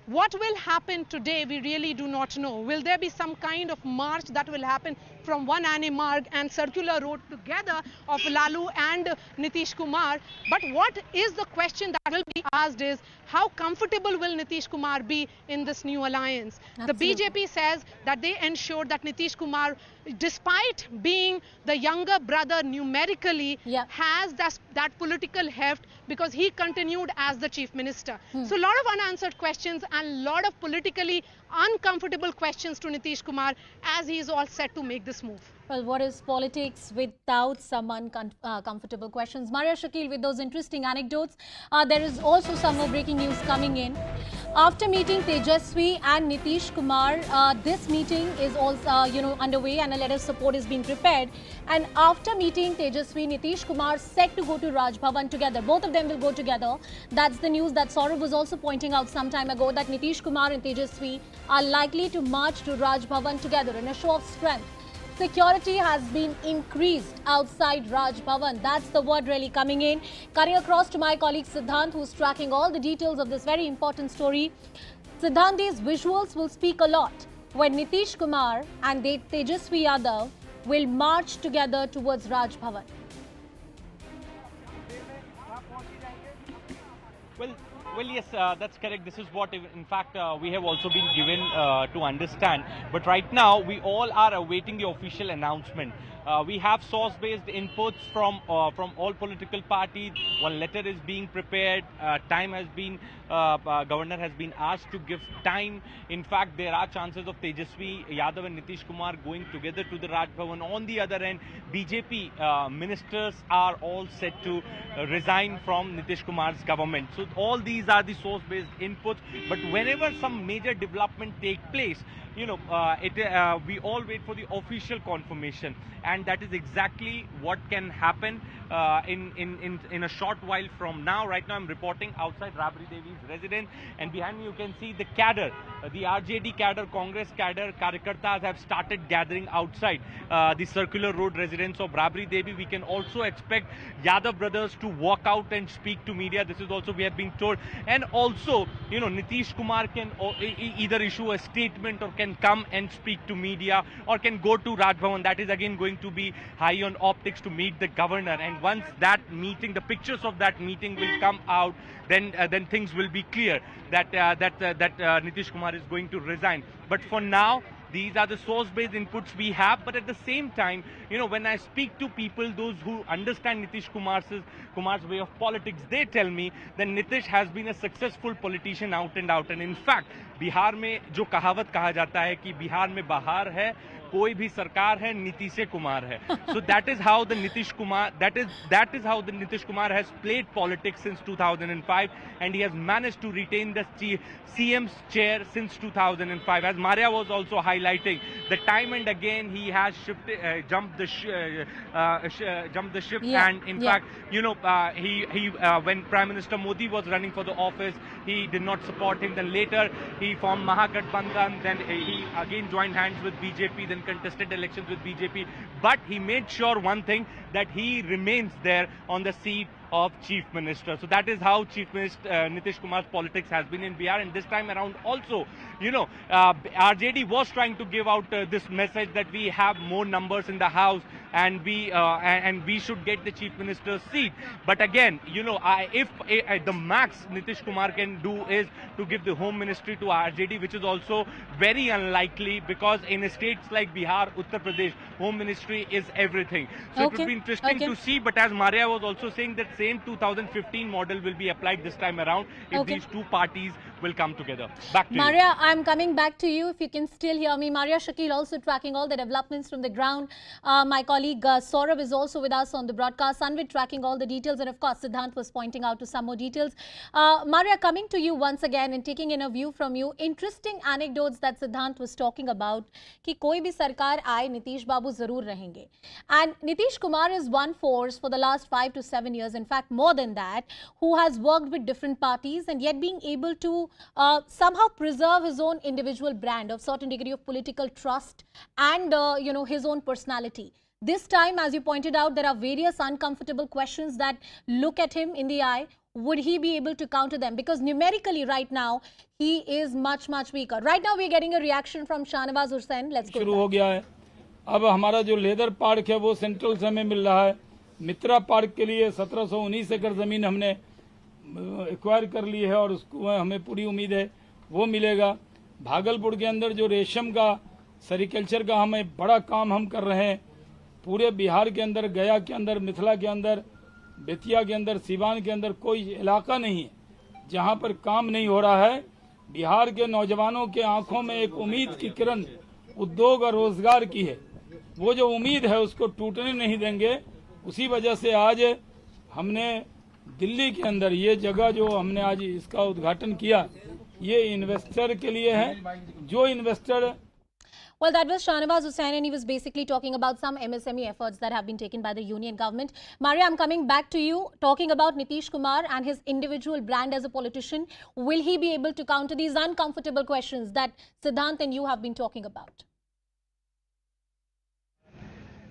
What will happen today, we really do not know. Will there be some kind of march that will happen from one Marg and circular road together of Lalu and Nitish Kumar? But what is the question that will be asked is, how comfortable will Nitish Kumar be in this new alliance? Absolutely. The BJP says that they ensured that Nitish Kumar, despite being the younger brother numerically, has that political heft because he continued as the chief minister. So a lot of unanswered questions and a lot of politically uncomfortable questions to Nitish Kumar as he is all set to make this move. Well, what is politics without some uncomfortable questions? Maria Shakil with those interesting anecdotes. There is also some more breaking news coming in. After meeting Tejashwi and Nitish Kumar, this meeting is also underway and a letter of support is being prepared. And after meeting Tejashwi, Nitish Kumar set to go to Raj Bhavan together. Both of them will go together. That's the news that Saurav was also pointing out some time ago, that Nitish Kumar and Tejashwi are likely to march to Raj Bhavan together in a show of strength. Security has been increased outside Raj Bhavan. That's the word really coming in. Cutting across to my colleague Siddhant, who's tracking all the details of this very important story. Siddhant, these visuals will speak a lot when Nitish Kumar and Tejashwi Yadav will march together towards Raj Bhavan. Well, yes, that's correct. This is what, in fact, we have also been given to understand. But right now, we all are awaiting the official announcement. We have source-based inputs from all political parties. One letter is being prepared. Time has been, Governor has been asked to give time. In fact, there are chances of Tejashwi Yadav and Nitish Kumar going together to the Raj Bhavan. On the other end, BJP ministers are all set to resign from Nitish Kumar's government. So all these are the source-based inputs. But whenever some major development take place, we all wait for the official confirmation, and that is exactly what can happen in a short while from now. Right now I'm reporting outside Rabri Devi's residence, and behind me you can see the cadre, the RJD cadre, Congress cadre, Karyakartas have started gathering outside the circular road residence of Rabri Devi. We can also expect Yadav brothers to walk out and speak to media. This is also we have been told, and also Nitish Kumar can either issue a statement or can come and speak to media, or can go to Raj Bhavan. That is again going to be high on optics to meet the governor. And once that meeting, the pictures of that meeting will come out, then things will be clear that Nitish Kumar is going to resign. But for now, these are the source-based inputs we have. But at the same time, when I speak to people, those who understand Nitish Kumar's way of politics, they tell me that Nitish has been a successful politician out and out. And in fact, Bihar में जो कहावत कहा जाता है कि बिहार में बहार है, कोई भी सरकार है, नीतीश कुमार है. So that is how the Nitish Kumar has played politics since 2005, and he has managed to retain the CM's chair since 2005. As Maria was also highlighting, the time and again he has jumped the ship, and in fact, when Prime Minister Modi was running for the office, he did not support him. Then later he formed Mahagathbandhan. Then he again joined hands with BJP. Then contested elections with BJP. But he made sure one thing, that he remains there on the seat of Chief Minister. So that is how Chief Minister Nitish Kumar's politics has been in Bihar. And this time around also, RJD was trying to give out this message that we have more numbers in the house, and we should get the Chief Minister's seat. But again, if the max Nitish Kumar can do is to give the Home Ministry to RJD, which is also very unlikely, because in states like Bihar, Uttar Pradesh, Home Ministry is everything. So it would be interesting to see. But as Maria was also saying, that same 2015 model will be applied this time around if these two parties will come together. Back to Maria, I'm coming back to you if you can still hear me. Maria Shakil also tracking all the developments from the ground. My colleague Saurabh is also with us on the broadcast. Sanvid tracking all the details, and of course Siddhant was pointing out to some more details. Maria, coming to you once again and taking in a view from you. Interesting anecdotes that Siddhant was talking about कि कोई भी सरकार आए नीतीश बाबू जरूर रहेंगे. And Nitish Kumar is one force for the last 5 to 7 years, in fact more than that, who has worked with different parties and yet being able to somehow preserve his own individual brand of certain degree of political trust and his own personality. This time, as you pointed out, there are various uncomfortable questions that look at him in the eye. Would he be able to counter them? Because numerically right now, he is much, much weaker. Right now, we're getting a reaction from Shahnawaz Hussain. Let's go. शुरू हो गया है. अब हमारा जो leather park है वो central से हमें मिल रहा है. मित्रा पार्क के लिए 1719 एकड़ ज़मीन हमने एक्वायर कर ली है और उसको हमें पूरी उम्मीद है वो मिलेगा. भागलपुर के अंदर जो रेशम का सेरिकल्चर का हमें बड़ा काम हम कर रहे हैं. पूरे बिहार के अंदर, गया के अंदर, मिथिला के अंदर, बेतिया के अंदर, सीवान के अंदर कोई इलाका नहीं है जहां पर काम नहीं हो रहा है. बिहार के नौजवानों के आंखों में एक उम्मीद की किरण उद्योग और रोजगार की है. वो जो उम्मीद है उसको टूटने नहीं देंगे. उसी वजह से आज हमने दिल्ली के अंदर ये जगह जो हमने आज इसका उद्घाटन किया, ये इन्वेस्टर के लिए है. जो investor Well, that was Shahnawaz Hussain, and he was basically talking about some MSME efforts that have been taken by the union government. Maria, I'm coming back to you, talking about Nitish Kumar and his individual brand as a politician. Will he be able to counter these uncomfortable questions that Siddhant and you have been talking about?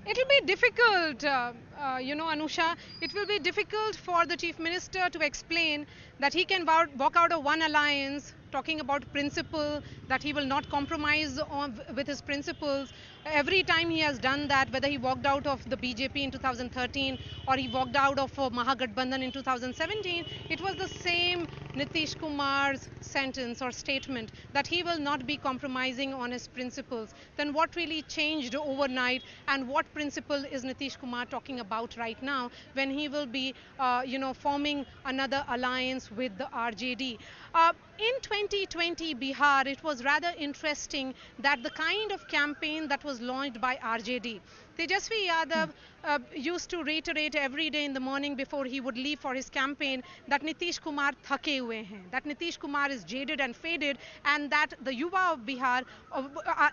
It'll be difficult, Anusha. It will be difficult for the Chief Minister to explain that he can walk out of one alliance, talking about principle, that he will not compromise with his principles. Every time he has done that, whether he walked out of the BJP in 2013 or he walked out of Mahagathbandhan in 2017, it was the same Nitish Kumar's sentence or statement that he will not be compromising on his principles. Then what really changed overnight, and what principle is Nitish Kumar talking about right now when he will be, forming another alliance with the RJD? In 2020 Bihar, it was rather interesting that the kind of campaign that was launched by RJD, Tejashwi Yadav used to reiterate every day in the morning before he would leave for his campaign that Nitish Kumar thake hue hain, that Nitish Kumar is jaded and faded, and that the Yuva of Bihar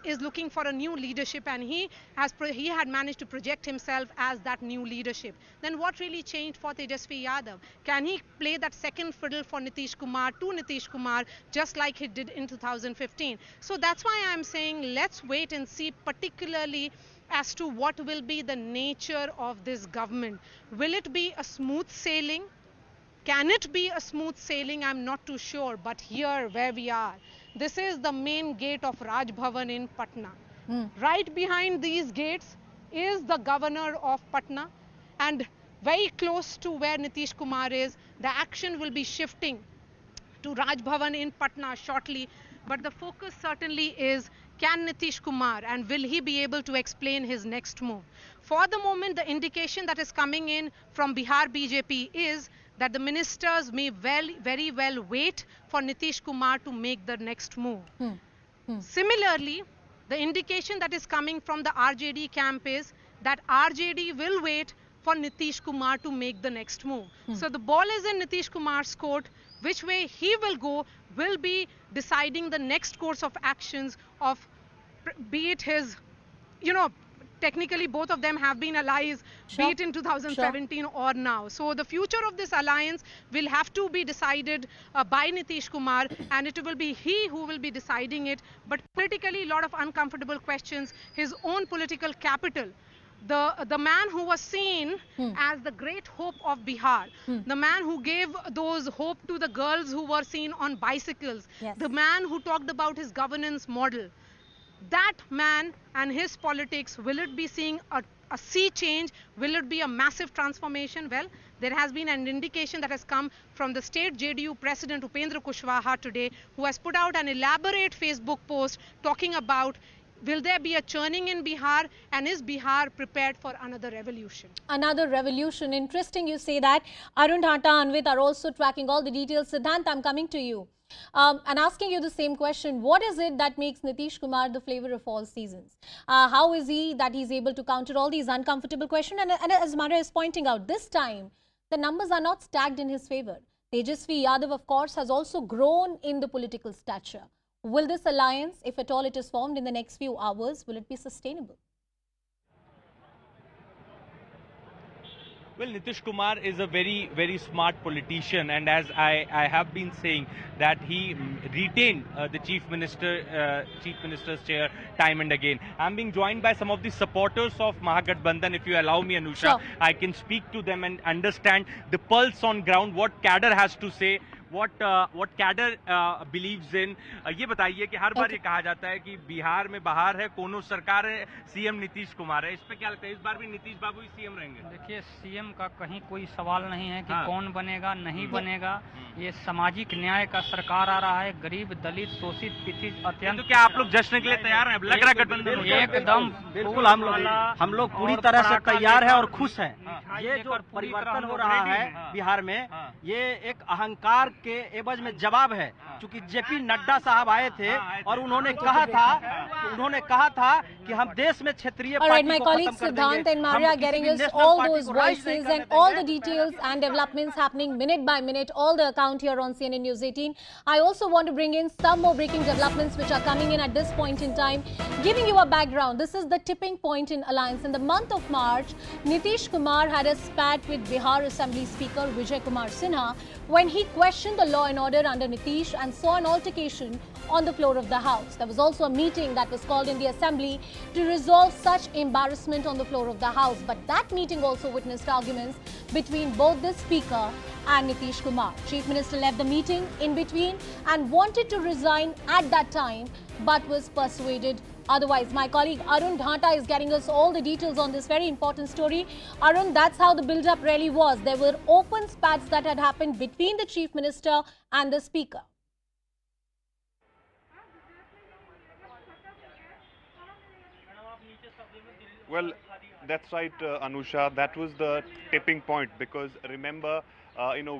is looking for a new leadership, and he had managed to project himself as that new leadership. Then what really changed for Tejashwi Yadav? Can he play that second fiddle for Nitish Kumar, to Nitish Kumar, just like he did in 2015? So that's why I'm saying let's wait and see, particularly as to what will be the nature of this government. Will it be a smooth sailing? Can it be a smooth sailing? I'm not too sure. But here where we are, this is the main gate of Raj Bhavan in Patna. Right behind these gates is the governor of Patna, and very close to where Nitish Kumar is, the action will be shifting to Raj Bhavan in Patna shortly. But the focus certainly is, can Nitish Kumar, and will he be able to explain his next move? For the moment, the indication that is coming in from Bihar BJP is that the ministers may very well wait for Nitish Kumar to make the next move. Similarly, the indication that is coming from the RJD camp is that RJD will wait for Nitish Kumar to make the next move. So the ball is in Nitish Kumar's court. Which way he will go will be deciding the next course of actions of, be it his, technically both of them have been allies, be it in 2017 or now. So the future of this alliance will have to be decided by Nitish Kumar, and it will be he who will be deciding it. But politically, a lot of uncomfortable questions, his own political capital. The man who was seen as the great hope of Bihar, the man who gave those hope to the girls who were seen on bicycles, the man who talked about his governance model, that man and his politics, will it be seeing a sea change? Will it be a massive transformation? Well, there has been an indication that has come from the state JDU president Upendra Kushwaha today, who has put out an elaborate Facebook post talking about, will there be a churning in Bihar, and is Bihar prepared for another revolution? Another revolution. Interesting you say that. Arun Dhata, Anvit are also tracking all the details. Siddhant, I'm coming to you and asking you the same question. What is it that makes Nitish Kumar the flavor of all seasons? How is he that he's able to counter all these uncomfortable questions? And as Maria is pointing out, this time the numbers are not stacked in his favor. Tejashwi Yadav, of course, has also grown in the political stature. Will this alliance, if at all it is formed in the next few hours, will it be sustainable? Well, Nitish Kumar is a very smart politician, and as I have been saying that he retained the chief minister's chair time and again. I'm being joined by some of the supporters of Mahagathbandhan. If you allow me, Anusha, Sure. I can speak to them and understand the pulse on ground, what cadre has to say, what cadre believes in. ये बताइए कि हर बार ये कहा जाता है कि बिहार में बहार है, कोनो सरकार है, सीएम नीतीश कुमार है. इस पे क्या लगता है, इस बार भी नीतीश बाबू ही सीएम रहेंगे? देखिए, सीएम का कहीं कोई सवाल नहीं है कि कौन बनेगा नहीं बनेगा. ये सामाजिक न्याय का सरकार आ रहा है. गरीब, दलित, शोषित, पीड़ित, अत्यंत. तो क्या आप लोग जश्न के लिए तैयार हैं? लग रहा है गठबंधन एकदम बिल्कुल हम लोग पूरी तरह से तैयार हैं और खुश हैं. ये जो परिवर्तन हो रहा है बिहार में, ये एक अहंकार के एवज में जवाब है. चूंकि जेपी नड्डा साहब आए थे और उन्होंने कहा था कि हम देश में क्षेत्रीय Alright, my colleagues Siddhant and Maria are getting us all those voices and all the details and developments happening minute by minute, all the account here on CNN News 18. I also want to bring in some more breaking developments which are coming in at this point in time. Giving you a background, this is the tipping point in alliance. In the month of March, Nitish Kumar had a spat with Bihar Assembly Speaker Vijay Kumar Sinha when he questioned the law and order under Nitish and saw an altercation on the floor of the House. There was also a meeting that was called in the Assembly to resolve such embarrassment on the floor of the House. But that meeting also witnessed arguments between both the Speaker and Nitish Kumar. Chief Minister left the meeting in between and wanted to resign at that time, but was persuaded otherwise. My colleague Arun Dhata is getting us all the details on this very important story. Arun, that's how the build-up really was. There were open spats that had happened between the Chief Minister and the Speaker. Well, that's right, Anusha. That was the tipping point, because remember,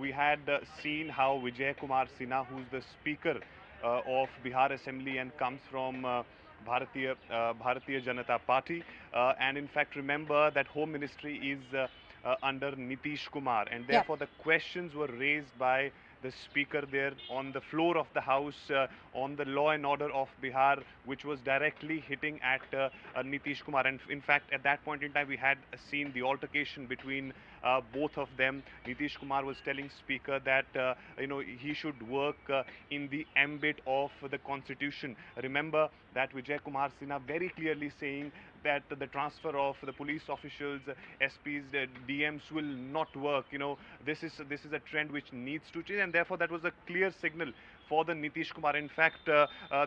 we had seen how Vijay Kumar Sinha, who's the Speaker of Bihar Assembly and comes from Bharatiya Janata Party, and in fact, remember that Home Ministry is under Nitish Kumar, and therefore the questions were raised by the Speaker there on the floor of the House on the law and order of Bihar, which was directly hitting at Nitish Kumar. And in fact, at that point in time, we had seen the altercation between both of them. Nitish Kumar was telling Speaker that he should work in the ambit of the Constitution. Remember that Vijay Kumar Sinha very clearly saying that the transfer of the police officials, SPs, DMs will not work. This is a trend which needs to change, and therefore that was a clear signal for the Nitish Kumar. In fact,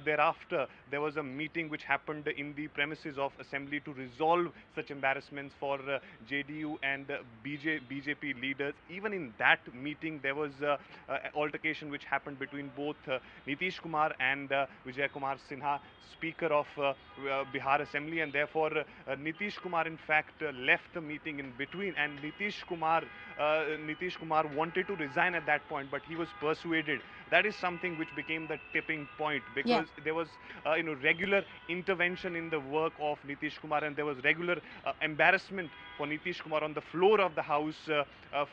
thereafter, there was a meeting which happened in the premises of Assembly to resolve such embarrassments for JDU and BJP leaders. Even in that meeting, there was altercation which happened between both Nitish Kumar and Vijay Kumar Sinha, Speaker of Bihar Assembly, and therefore Nitish Kumar in fact left the meeting in between, and Nitish Kumar wanted to resign at that point, but he was persuaded. That is something which became the tipping point, because there was regular intervention in the work of Nitish Kumar, and there was regular embarrassment for Nitish Kumar on the floor of the house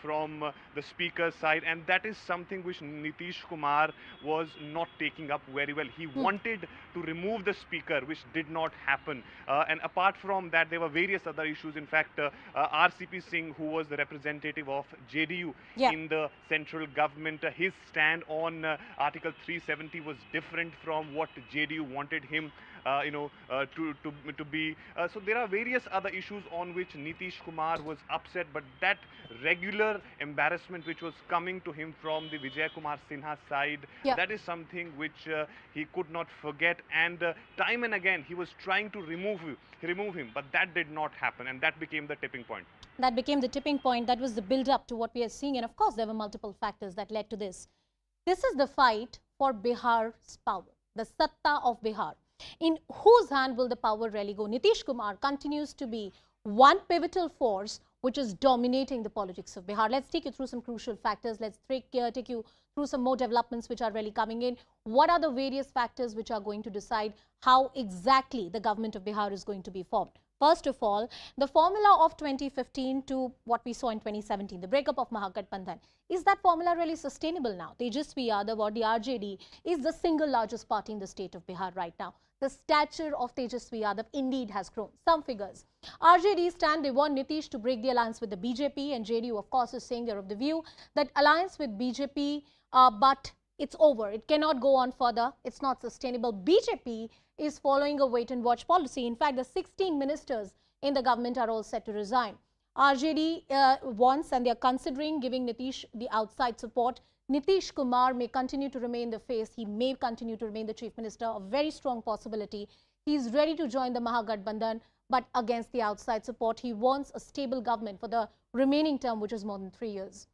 from the speaker's side, and that is something which Nitish Kumar was not taking up very well. He wanted to remove the speaker, which did not happen. And apart from that, there were various other issues. In fact, RCP Singh, who was the representative of JDU in the central government, his stand on Article 370 was different from what JDU wanted him to be. So there are various other issues on which Nitish Kumar was upset, but that regular embarrassment which was coming to him from the Vijay Kumar Sinha side, that is something which he could not forget, and time and again he was trying to remove him, but that did not happen, and that became the tipping point. That became the tipping point. That was the build-up to what we are seeing, and of course there were multiple factors that led to this. This is the fight for Bihar's power, the Satta of Bihar. In whose hand will the power really go? Nitish Kumar continues to be one pivotal force which is dominating the politics of Bihar. Let's take you through some crucial factors. Let's take you through some more developments which are really coming in. What are the various factors which are going to decide how exactly the government of Bihar is going to be formed? First of all, the formula of 2015 to what we saw in 2017, the breakup of Mahagathbandhan. Is that formula really sustainable now? Tejashwi Yadav, or the RJD, is the single largest party in the state of Bihar right now. The stature of Tejashwi Yadav indeed has grown. Some figures. RJD stand, they want Nitish to break the alliance with the BJP, and JDU of course is saying they're of the view that alliance with BJP, but it's over. It cannot go on further. It's not sustainable. BJP is following a wait and watch policy. In fact, the 16 ministers in the government are all set to resign. RJD wants, and they are considering giving Nitish the outside support. Nitish Kumar may continue to remain the face. He may continue to remain the chief minister. A very strong possibility. He is ready to join the Mahagathbandhan, but against the outside support. He wants a stable government for the remaining term, which is more than 3 years.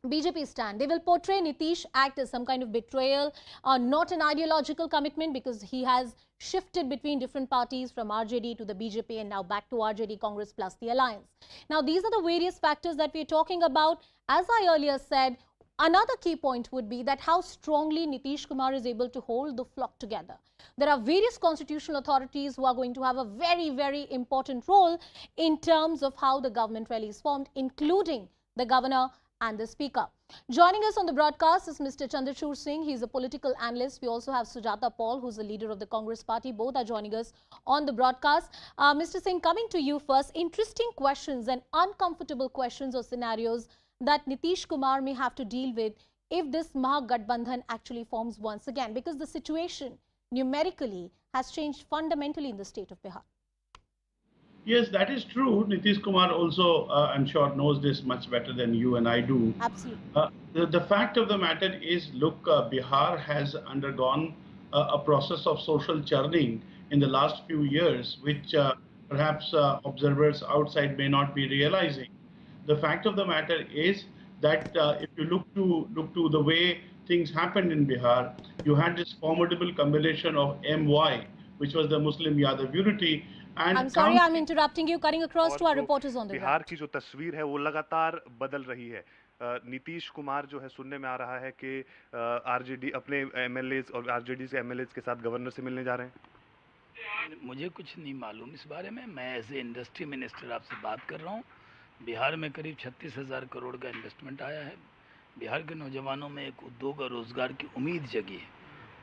BJP stand, they will portray Nitish act as some kind of betrayal, not an ideological commitment, because he has shifted between different parties from RJD to the BJP and now back to RJD Congress plus the alliance. Now, these are the various factors that we are talking about. As I earlier said, another key point would be that how strongly Nitish Kumar is able to hold the flock together. There are various constitutional authorities who are going to have a very, very important role in terms of how the government really is formed, including the governor and the speaker. Joining us on the broadcast is Mr. Chandrachud Singh. He is a political analyst. We also have Sujata Paul, who is the leader of the Congress party. Both are joining us on the broadcast. Mr. Singh, coming to you first, interesting questions and uncomfortable questions or scenarios that Nitish Kumar may have to deal with if this Mahagathbandhan actually forms once again, because the situation numerically has changed fundamentally in the state of Bihar. Yes, that is true. Nitish Kumar also, I'm sure, knows this much better than you and I do. Absolutely. The fact of the matter is, look, Bihar has undergone a process of social churning in the last few years, which perhaps observers outside may not be realizing. The fact of the matter is that if you look to the way things happened in Bihar, you had this formidable combination of MY, which was the Muslim Yadav unity. I'm sorry, I'm interrupting you. Cutting across to our reporters on the ground. Bihar की जो तस्वीर है वो लगातार बदल रही है. नीतीश कुमार जो है, सुनने में आ रहा है कि आरजेडी अपने एमएलएज और आरजेडी से एमएलएज के साथ गवर्नर से मिलने जा रहे हैं. मुझे कुछ नहीं मालूम इस बारे में. मैं एज ए इंडस्ट्री मिनिस्टर आपसे बात कर रहा हूँ. बिहार में करीब 36,000 करोड़ का इन्वेस्टमेंट आया है. बिहार के नौजवानों में एक उद्योग और रोजगार की उम्मीद जगी है.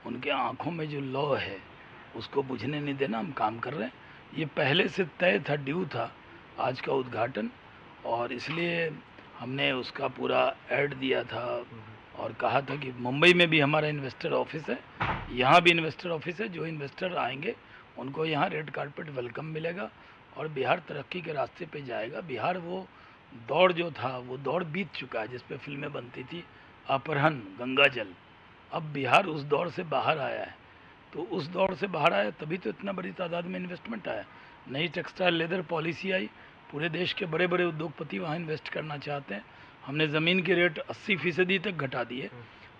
उनके आंखों में जो लौ है उसको बुझने नहीं देना. हम काम कर रहे हैं. ये पहले से तय था, ड्यू था आज का उद्घाटन, और इसलिए हमने उसका पूरा ऐड दिया था और कहा था कि मुंबई में भी हमारा इन्वेस्टर ऑफिस है, यहाँ भी इन्वेस्टर ऑफिस है. जो इन्वेस्टर आएंगे उनको यहाँ रेड कारपेट वेलकम मिलेगा और बिहार तरक्की के रास्ते पे जाएगा. बिहार वो दौड़ जो था वो दौड़ बीत चुका है जिस पे फिल्में बनती थी, अपहरण, गंगा जल. अब बिहार उस दौर से बाहर आया है, तो उस दौर से बाहर आया तभी तो इतना बड़ी तादाद में इन्वेस्टमेंट आया। नई टेक्सटाइल लेदर पॉलिसी आई, पूरे देश के बड़े बड़े उद्योगपति वहाँ इन्वेस्ट करना चाहते हैं। हमने ज़मीन के रेट 80% तक घटा दिए,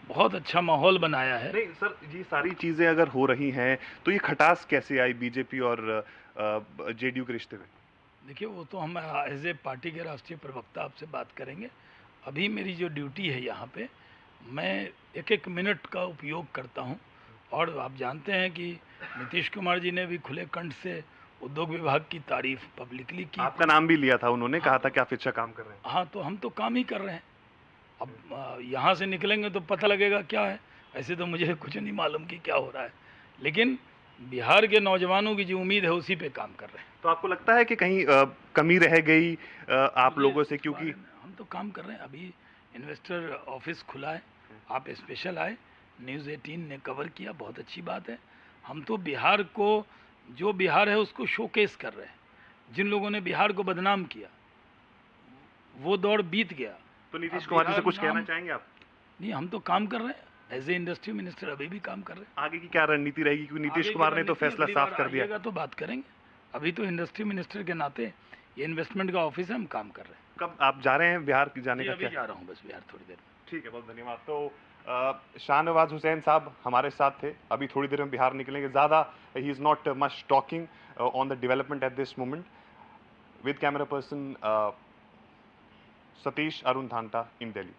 बहुत अच्छा माहौल बनाया है। नहीं सर, ये सारी चीजें अगर हो रही हैं तो ये खटास कैसे आई बीजेपी और जेडीयू के रिश्ते में? देखिए, वो तो हम एज ए पार्टी के राष्ट्रीय प्रवक्ता आपसे बात करेंगे। अभी मेरी जो ड्यूटी है यहाँ पे, मैं एक एक मिनट का उपयोग करता हूँ। और आप जानते हैं कि नीतीश कुमार जी ने भी खुले कंठ से उद्योग विभाग की तारीफ पब्लिकली की। आपका नाम भी लिया था उन्होंने, कहा था कि आप अच्छा काम कर रहे हैं। हाँ, तो हम तो काम ही कर रहे हैं। अब यहाँ से निकलेंगे तो पता लगेगा क्या है। ऐसे तो मुझे कुछ नहीं मालूम कि क्या हो रहा है, लेकिन बिहार के नौजवानों की जो उम्मीद है उसी पे काम कर रहे हैं। तो आपको लगता है कि कहीं कमी रह गई आप लोगों से? क्योंकि हम तो काम कर रहे हैं। अभी इन्वेस्टर ऑफिस खुला है, आप स्पेशल आए, न्यूज़ 18 ने कवर किया, बहुत अच्छी बात है। हम तो बिहार को, जो बिहार है उसको शोकेस कर रहे हैं। जिन लोगों ने बिहार को बदनाम किया वो दौर बीत गया। तो नीतीश कुमार जी से कुछ कहना चाहेंगे आप? नहीं, हम तो काम कर रहे हैं एज ए इंडस्ट्री मिनिस्टर, अभी भी काम कर रहे हैं। आगे की क्या रणनीति रहेगी, क्योंकि नीतीश कुमार ने तो फैसला साफ कर दिया। तो बात करेंगे। अभी तो इंडस्ट्री मिनिस्टर के नाते ये इन्वेस्टमेंट का ऑफिस है, हम काम कर रहे हैं। कब आप जा रहे हैं बिहार जाने का? अभी जा रहा हूँ बस बिहार थोड़ी देर में। ठीक है, बहुत धन्यवाद। तो शाहनवाज हुसैन साहब हमारे साथ थे, अभी थोड़ी देर में बिहार निकलेंगे। ज़्यादा he is not much talking on the development at this moment. With camera person Satish Arun Dhanta in Delhi.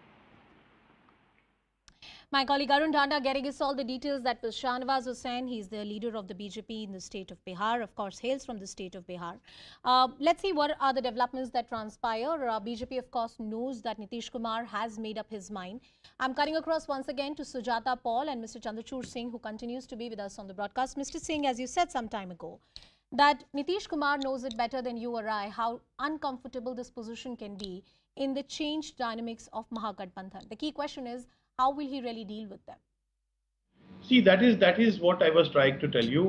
My colleague Arun Dhanda getting us all the details. That was Shahnawaz Hussain. He's the leader of the BJP in the state of Bihar. Of course, hails from the state of Bihar. Let's see what are the developments that transpire. BJP, of course, knows that Nitish Kumar has made up his mind. I'm cutting across once again to Sujata Paul and Mr. Chandrachud Singh, who continues to be with us on the broadcast. Mr. Singh, as you said some time ago, that Nitish Kumar knows it better than you or I how uncomfortable this position can be in the changed dynamics of Mahagathbandhan. The key question is, how will he really deal with them? See, that is what I was trying to tell you.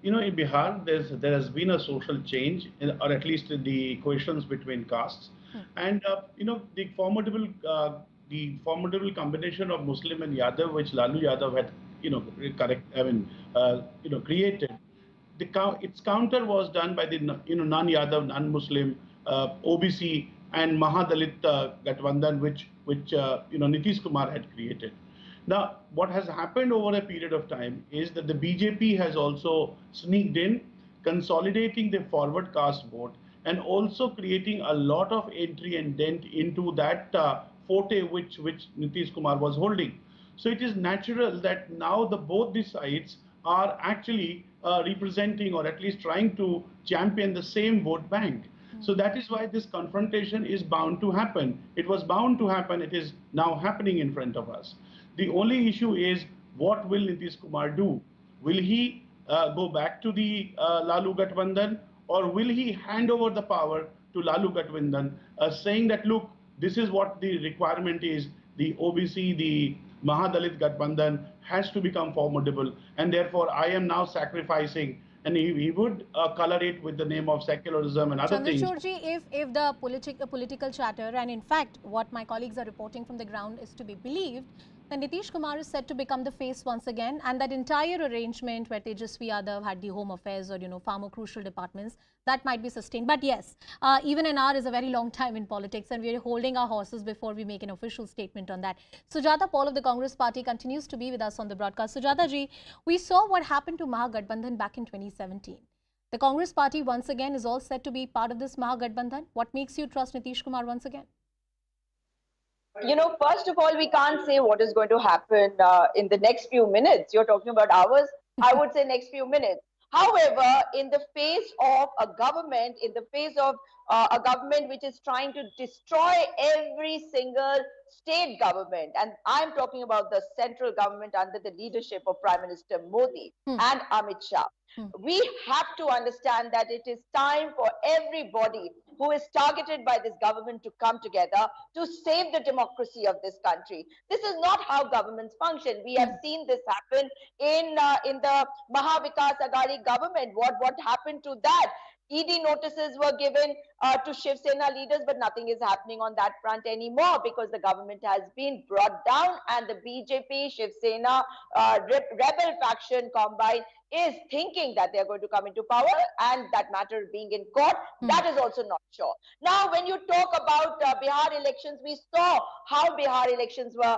In Bihar, there has been a social change, or at least the equations between castes, and the formidable combination of Muslim and Yadav, which Lalu Yadav had created. Its counter was done by the non-Yadav, non-Muslim, OBC and Mahadalit Gathbandhan, which Nitish Kumar had created. Now, what has happened over a period of time is that the BJP has also sneaked in, consolidating the forward caste vote and also creating a lot of entry and dent into that forte which Nitish Kumar was holding. So it is natural that now both the sides are actually representing, or at least trying to champion, the same vote bank. So that is why this confrontation is bound to happen. It was bound to happen. It is now happening in front of us. The only issue is, what will Nitish Kumar do? Will he go back to the Lalu Gathbandhan, or will he hand over the power to Lalu Gathbandhan, saying that, look, this is what the requirement is. The OBC, the Mahadalit Gathbandhan has to become formidable, and therefore I am now sacrificing. And he would color it with the name of secularism and other things. Chandrachudji, if the political chatter, and in fact what my colleagues are reporting from the ground is to be believed, then Nitish Kumar is set to become the face once again, and that entire arrangement where Tejashwi Yadav had the home affairs or far more crucial departments, that might be sustained. But yes, even an hour is a very long time in politics, and we are holding our horses before we make an official statement on that. Sujata Paul of the Congress Party continues to be with us on the broadcast. Sujata ji, we saw what happened to Mahagathbandhan back in 2017. The Congress Party once again is all set to be part of this Mahagathbandhan. What makes you trust Nitish Kumar once again? First of all, we can't say what is going to happen in the next few minutes. You're talking about hours. I would say next few minutes. However, in the face of a government, a government which is trying to destroy every single state government, and I'm talking about the central government under the leadership of Prime Minister Modi and Amit Shah, we have to understand that it is time for everybody who is targeted by this government to come together to save the democracy of this country. This is not how governments function. We have seen this happen in the Mahavikas Aghadi government. What happened to that? ED notices were given to Shiv Sena leaders, but nothing is happening on that front anymore because the government has been brought down and the BJP, Shiv Sena, rebel faction combined is thinking that they're going to come into power, and that matter being in court, that is also not sure. Now, when you talk about Bihar elections, we saw how Bihar elections were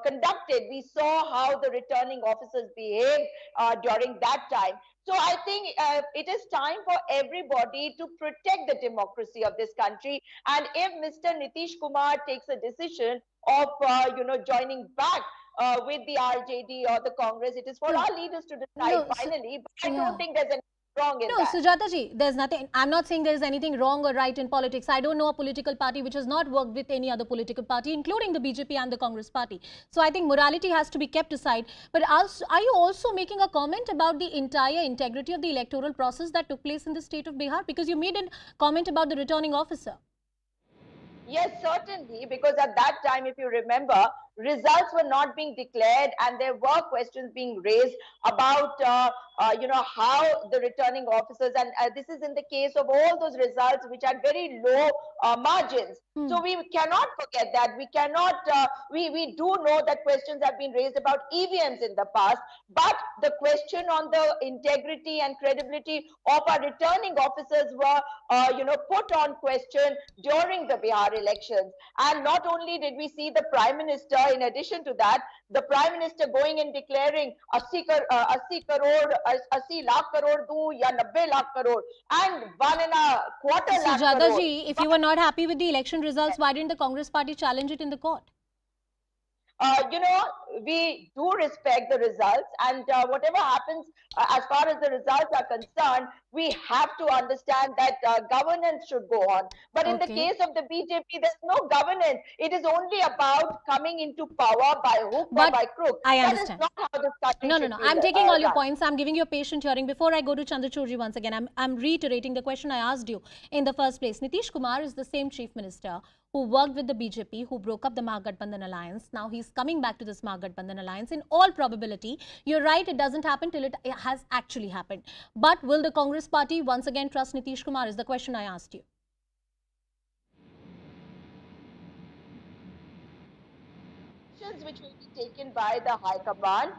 conducted. We saw how the returning officers behaved during that time. So I think it is time for everybody to protect the democracy of this country. And if Mr. Nitish Kumar takes a decision of, joining back with the RJD or the Congress, it is for our leaders to decide finally. But I don't think there's anything wrong in that. Sujata ji, there's nothing. I'm not saying there's anything wrong or right in politics. I don't know a political party which has not worked with any other political party, including the BJP and the Congress party. So I think morality has to be kept aside. But are you also making a comment about the entire integrity of the electoral process that took place in the state of Bihar? Because you made a comment about the returning officer. Yes, certainly, because at that time, if you remember, results were not being declared and there were questions being raised about, how the returning officers, and this is in the case of all those results which had very low margins. So we cannot forget that. We cannot, we do know that questions have been raised about EVMs in the past, but the question on the integrity and credibility of our returning officers were, put on question during the Bihar elections. And not only did we see the Prime Minister, in addition to that, the Prime Minister going and declaring 80 lakh crore do ya 90 lakh crore and 1.25 lakh crore. Sujata ji, if you were not happy with the election results, why didn't the Congress party challenge it in the court? We do respect the results, and whatever happens as far as the results are concerned, we have to understand that governance should go on. But in the case of the BJP, there's no governance. It is only about coming into power by hook or by crook. I understand. That is not how this country should No. be I'm taking all your run. points. I'm giving you a patient hearing. Before I go to Chandrachudji once again, I'm reiterating the question I asked you in the first place. Nitish Kumar is the same chief minister who worked with the BJP, who broke up the Mahagathbandhan alliance. Now he's coming back to this Mahagathbandhan alliance. In all probability, you're right, it doesn't happen till it has actually happened. But will the Congress party once again trust Nitish Kumar is the question I asked you. Which will be taken by the High Command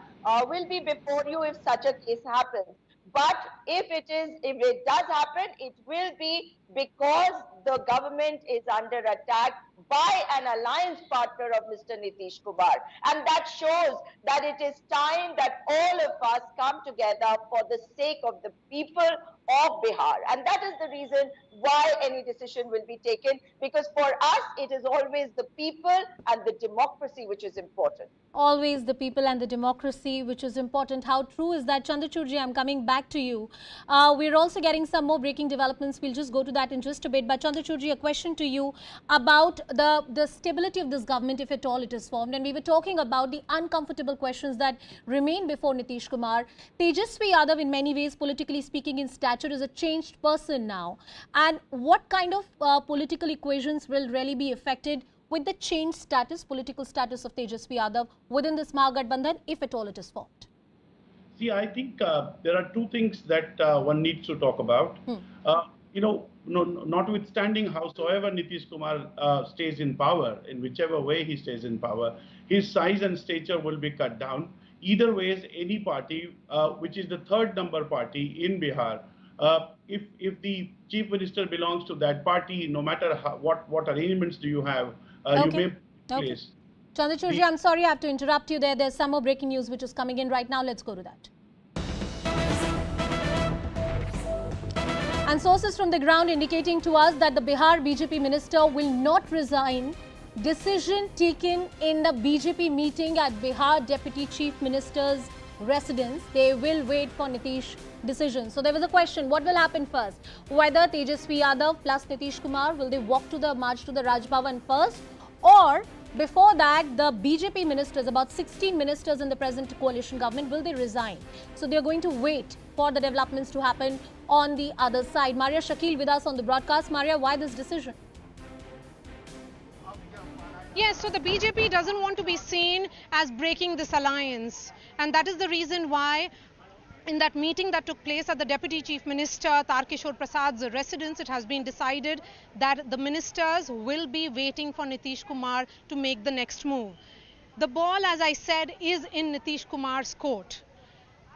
will be before you if such a case happens. But if it does happen, it will be because the government is under attack by an alliance partner of Mr. Nitish Kumar. And that shows that it is time that all of us come together for the sake of the people of Bihar. And that is the reason why any decision will be taken, because for us, it is always the people and the democracy which is important. Always the people and the democracy which is important. How true is that? Chandrachudji, I'm coming back to you. We're also getting some more breaking developments. We'll just go to that in just a bit. But Chandrachudji, a question to you about the stability of this government, if at all it is formed. And we were talking about the uncomfortable questions that remain before Nitish Kumar. Tejashwi Yadav, in many ways, politically speaking, in stature, is a changed person now. And what kind of political equations will really be affected with the changed status, political status of Tejashwi Yadav within this Mahagathbandhan, if at all it is formed? See, I think there are two things that one needs to talk about. Notwithstanding howsoever Nitish Kumar stays in power, in whichever way he stays in power, his size and stature will be cut down. Either ways, any party, which is the third number party in Bihar, if the chief minister belongs to that party, no matter what arrangements do you have, you may place. Chandrachudji, I'm sorry I have to interrupt you there. There's some more breaking news which is coming in right now. Let's go to that. And sources from the ground indicating to us that the Bihar BJP minister will not resign. Decision taken in the BJP meeting at Bihar Deputy Chief Minister's residence. They will wait for Nitish decision. So there was a question, what will happen first? Whether Tejashwi Yadav plus Nitish Kumar, will they walk to the march to the Raj Bhavan first? Or before that, the BJP ministers, about 16 ministers in the present coalition government, will they resign? So they're going to wait for the developments to happen on the other side. Maria Shakil with us on the broadcast. Maria, why this decision? Yes, so the BJP doesn't want to be seen as breaking this alliance. And that is the reason why in that meeting that took place at the Deputy Chief Minister Tarkishore Prasad's residence, it has been decided that the ministers will be waiting for Nitish Kumar to make the next move. The ball, as I said, is in Nitish Kumar's court.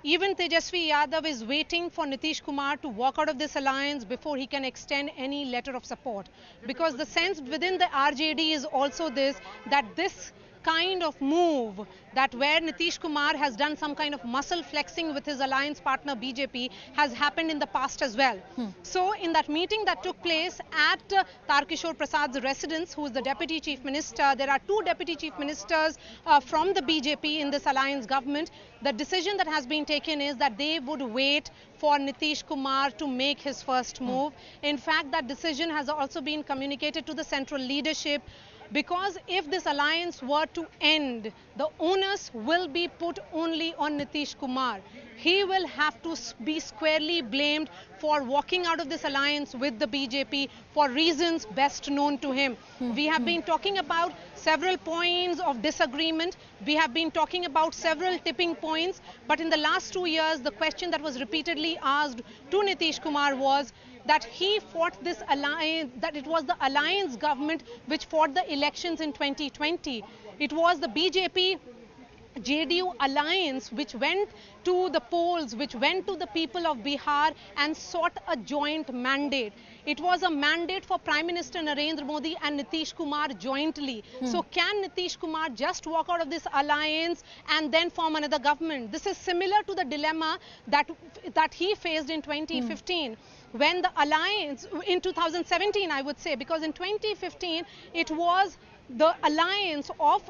Even Tejashwi Yadav is waiting for Nitish Kumar to walk out of this alliance before he can extend any letter of support. Because the sense within the RJD is also this, that this kind of move, that where Nitish Kumar has done some kind of muscle flexing with his alliance partner BJP, has happened in the past as well. So in that meeting that took place at Tarkishore Prasad's residence, who is the Deputy Chief Minister, there are two Deputy Chief Ministers from the BJP in this alliance government. The decision that has been taken is that they would wait for Nitish Kumar to make his first move. In fact, that decision has also been communicated to the central leadership, because if this alliance were to end, the onus will be put only on Nitish Kumar. He will have to be squarely blamed for walking out of this alliance with the BJP for reasons best known to him. We have been talking about several points of disagreement. We have been talking about several tipping points. But in the last 2 years, the question that was repeatedly asked to Nitish Kumar was that he fought this alliance, that it was the alliance government which fought the elections in 2020. It was the BJP-JDU alliance which went to the polls, which went to the people of Bihar and sought a joint mandate. It was a mandate for Prime Minister Narendra Modi and Nitish Kumar jointly. So can Nitish Kumar just walk out of this alliance and then form another government? This is similar to the dilemma that he faced in 2015. When the alliance, in 2017 I would say, because in 2015 it was the alliance of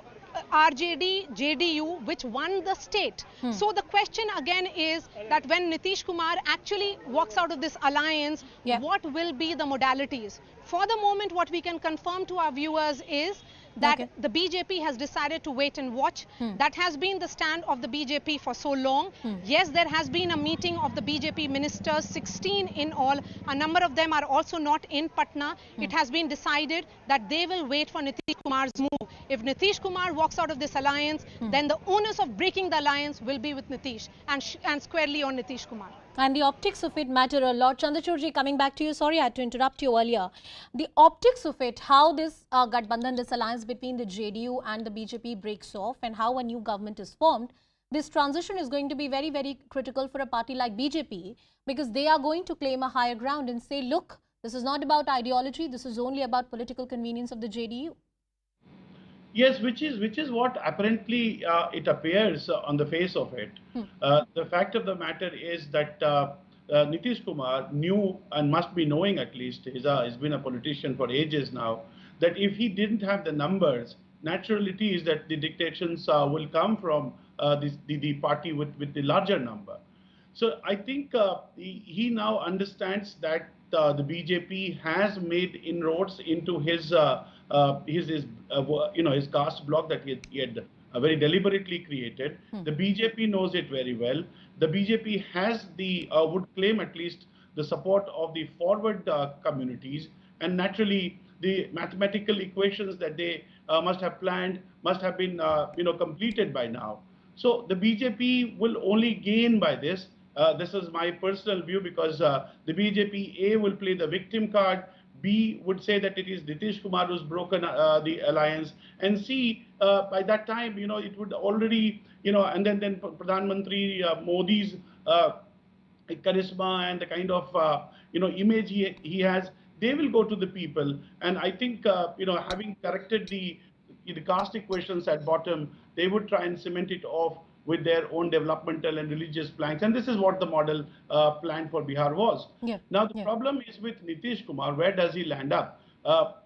RJD-JDU which won the state. So the question again is that when Nitish Kumar actually walks out of this alliance, what will be the modalities? For the moment, what we can confirm to our viewers is that the BJP has decided to wait and watch. That has been the stand of the BJP for so long. Yes, there has been a meeting of the BJP ministers, 16 in all. A number of them are also not in Patna. It has been decided that they will wait for Nitish Kumar's move. If Nitish Kumar walks out of this alliance, then the onus of breaking the alliance will be with Nitish and squarely on Nitish Kumar. And the optics of it matter a lot. Chandrachudji, coming back to you, sorry I had to interrupt you earlier. The optics of it, how this Gathbandhan, this alliance between the JDU and the BJP breaks off and how a new government is formed, this transition is going to be very, very critical for a party like BJP, because they are going to claim a higher ground and say, look, this is not about ideology, this is only about political convenience of the JDU. Yes, which is what apparently it appears on the face of it. The fact of the matter is that Nitish Kumar knew, and must be knowing at least, he's been a politician for ages now, that if he didn't have the numbers, natural it is that the dictations will come from the party with the larger number. So I think he now understands that the BJP has made inroads into his caste bloc that he had very deliberately created. The BJP knows it very well. The BJP has would claim at least the support of the forward communities, and naturally the mathematical equations that they must have planned must have been completed by now. So the BJP will only gain by this. This is my personal view, because the BJP A will play the victim card, B would say that it is Nitish Kumar who's broken the alliance, and C, by that time, it would already, and then Pradhan Mantri Modi's charisma and the kind of, image he has, they will go to the people. And I think, having corrected the caste equations at bottom, they would try and cement it off with their own developmental and religious planks. And this is what the model plan for Bihar was. Now, the problem is with Nitish Kumar, where does he land up?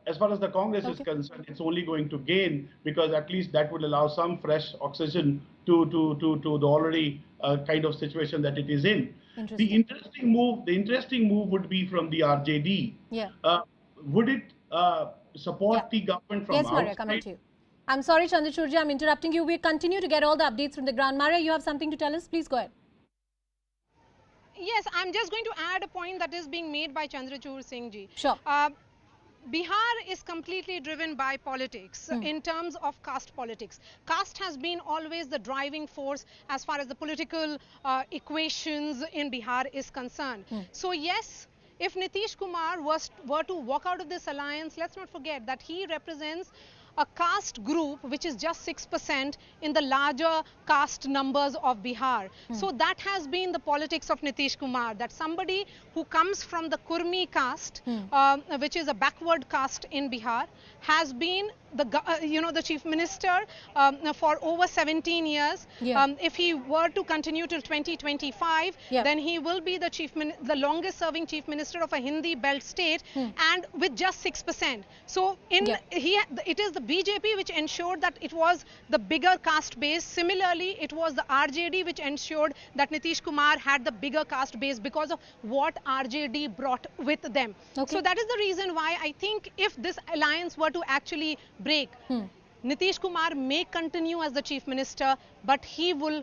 As far as the Congress is concerned, it's only going to gain, because at least that would allow some fresh oxygen to the already kind of situation that it is in. The interesting move would be from the RJD. Would it support the government from outside? Maria, coming to you. I'm sorry, Chandrachudji, I'm interrupting you. We continue to get all the updates from the ground. Maria, you have something to tell us? Please go ahead. Yes, I'm just going to add a point that is being made by Chandrachud Singh ji. Sure. Bihar is completely driven by politics in terms of caste politics. Caste has been always the driving force as far as the political equations in Bihar is concerned. So yes, if Nitish Kumar were to walk out of this alliance, let's not forget that he represents a caste group which is just 6% in the larger caste numbers of Bihar. So that has been the politics of Nitish Kumar, that somebody who comes from the Kurmi caste, which is a backward caste in Bihar, has been the chief minister for over 17 years. If he were to continue till 2025, then he will be the longest serving chief minister of a Hindi belt state, and with just 6%. So it is the BJP which ensured that it was the bigger caste base. Similarly, it was the RJD which ensured that Nitish Kumar had the bigger caste base because of what RJD brought with them. So that is the reason why I think if this alliance were to actually break, Nitish Kumar may continue as the chief minister, but he will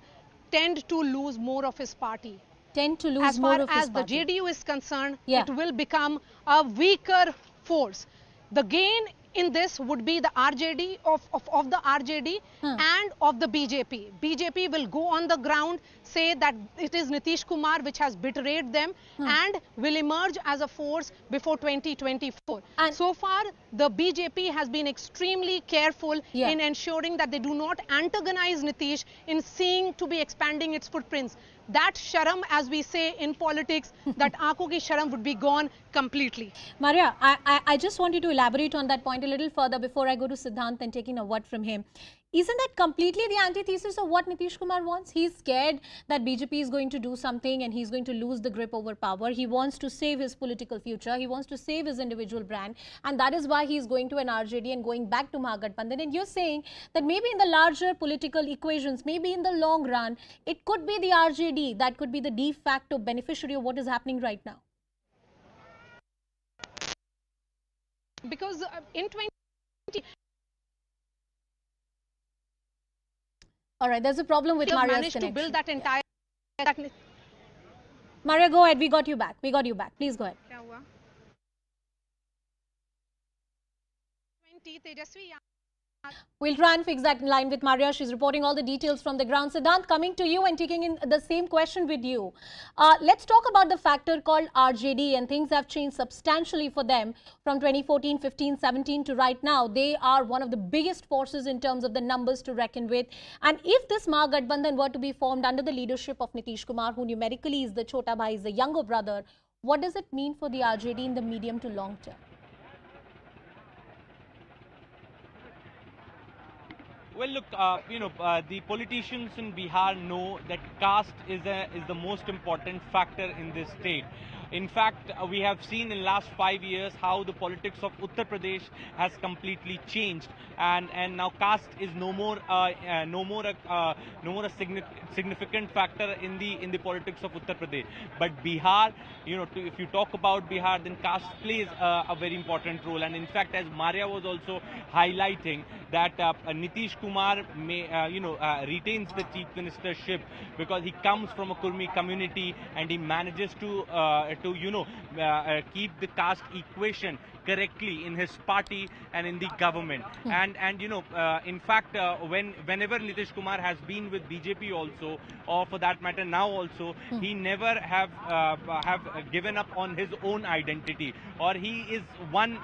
tend to lose more of his party. As far as the JDU is concerned, it will become a weaker force. The gain in this would be the RJD of the RJD and of the BJP. BJP will go on the ground, say that it is Nitish Kumar which has betrayed them and will emerge as a force before 2024. And so far, the BJP has been extremely careful in ensuring that they do not antagonize Nitish in seeing to be expanding its footprints. That sharam, as we say in politics, that aankhon ki sharam would be gone completely. Maria, I just want you to elaborate on that point a little further before I go to Siddhant and taking a word from him. Isn't that completely the antithesis of what Nitish Kumar wants? He's scared that BJP is going to do something and he's going to lose the grip over power. He wants to save his political future. He wants to save his individual brand. And that is why he's going to an RJD and going back to Mahagathbandhan. And you're saying that maybe in the larger political equations, maybe in the long run, it could be the RJD that could be the de facto beneficiary of what is happening right now. Because in 2020... All right, there's a problem with Maria's managed connection. To build that entire... Maria, go ahead. We got you back. We got you back. Please go ahead. We'll try and fix that line with Maria. She's reporting all the details from the ground. Siddhant, coming to you and taking in the same question with you. Let's talk about the factor called RJD, and things have changed substantially for them from 2014, 15, 17 to right now. They are one of the biggest forces in terms of the numbers to reckon with. And if this Mahagathbandhan were to be formed under the leadership of Nitish Kumar, who numerically is the Chota Bhai, is the younger brother, what does it mean for the RJD in the medium to long term? Well, look, the politicians in Bihar know that caste is the most important factor in this state. In fact, we have seen in last 5 years how the politics of Uttar Pradesh has completely changed, and now caste is no more a significant factor in the politics of Uttar Pradesh. But Bihar, if you talk about Bihar, then caste plays a very important role. And in fact, as Maria was also highlighting, that Nitish Kumar retains the chief ministership because he comes from a Kurmi community and he manages to keep the caste equation correctly in his party and in the government. And in fact, whenever Nitish Kumar has been with BJP also, or for that matter now also, he never have given up on his own identity, or he is one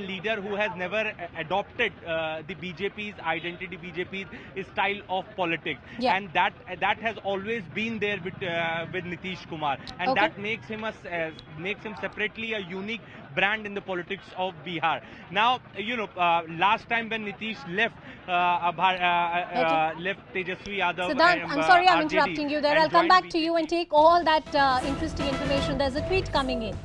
leader who has never adopted the BJP's identity, BJP's style of politics, and that has always been there with Nitish Kumar, and that makes him separately a unique brand in the politics of Bihar. Now, last time when Nitish left Tejashwi Yadav. Siddhant, I'm sorry I'm interrupting you there. I'll come back to you and take all that interesting information. There's a tweet coming in.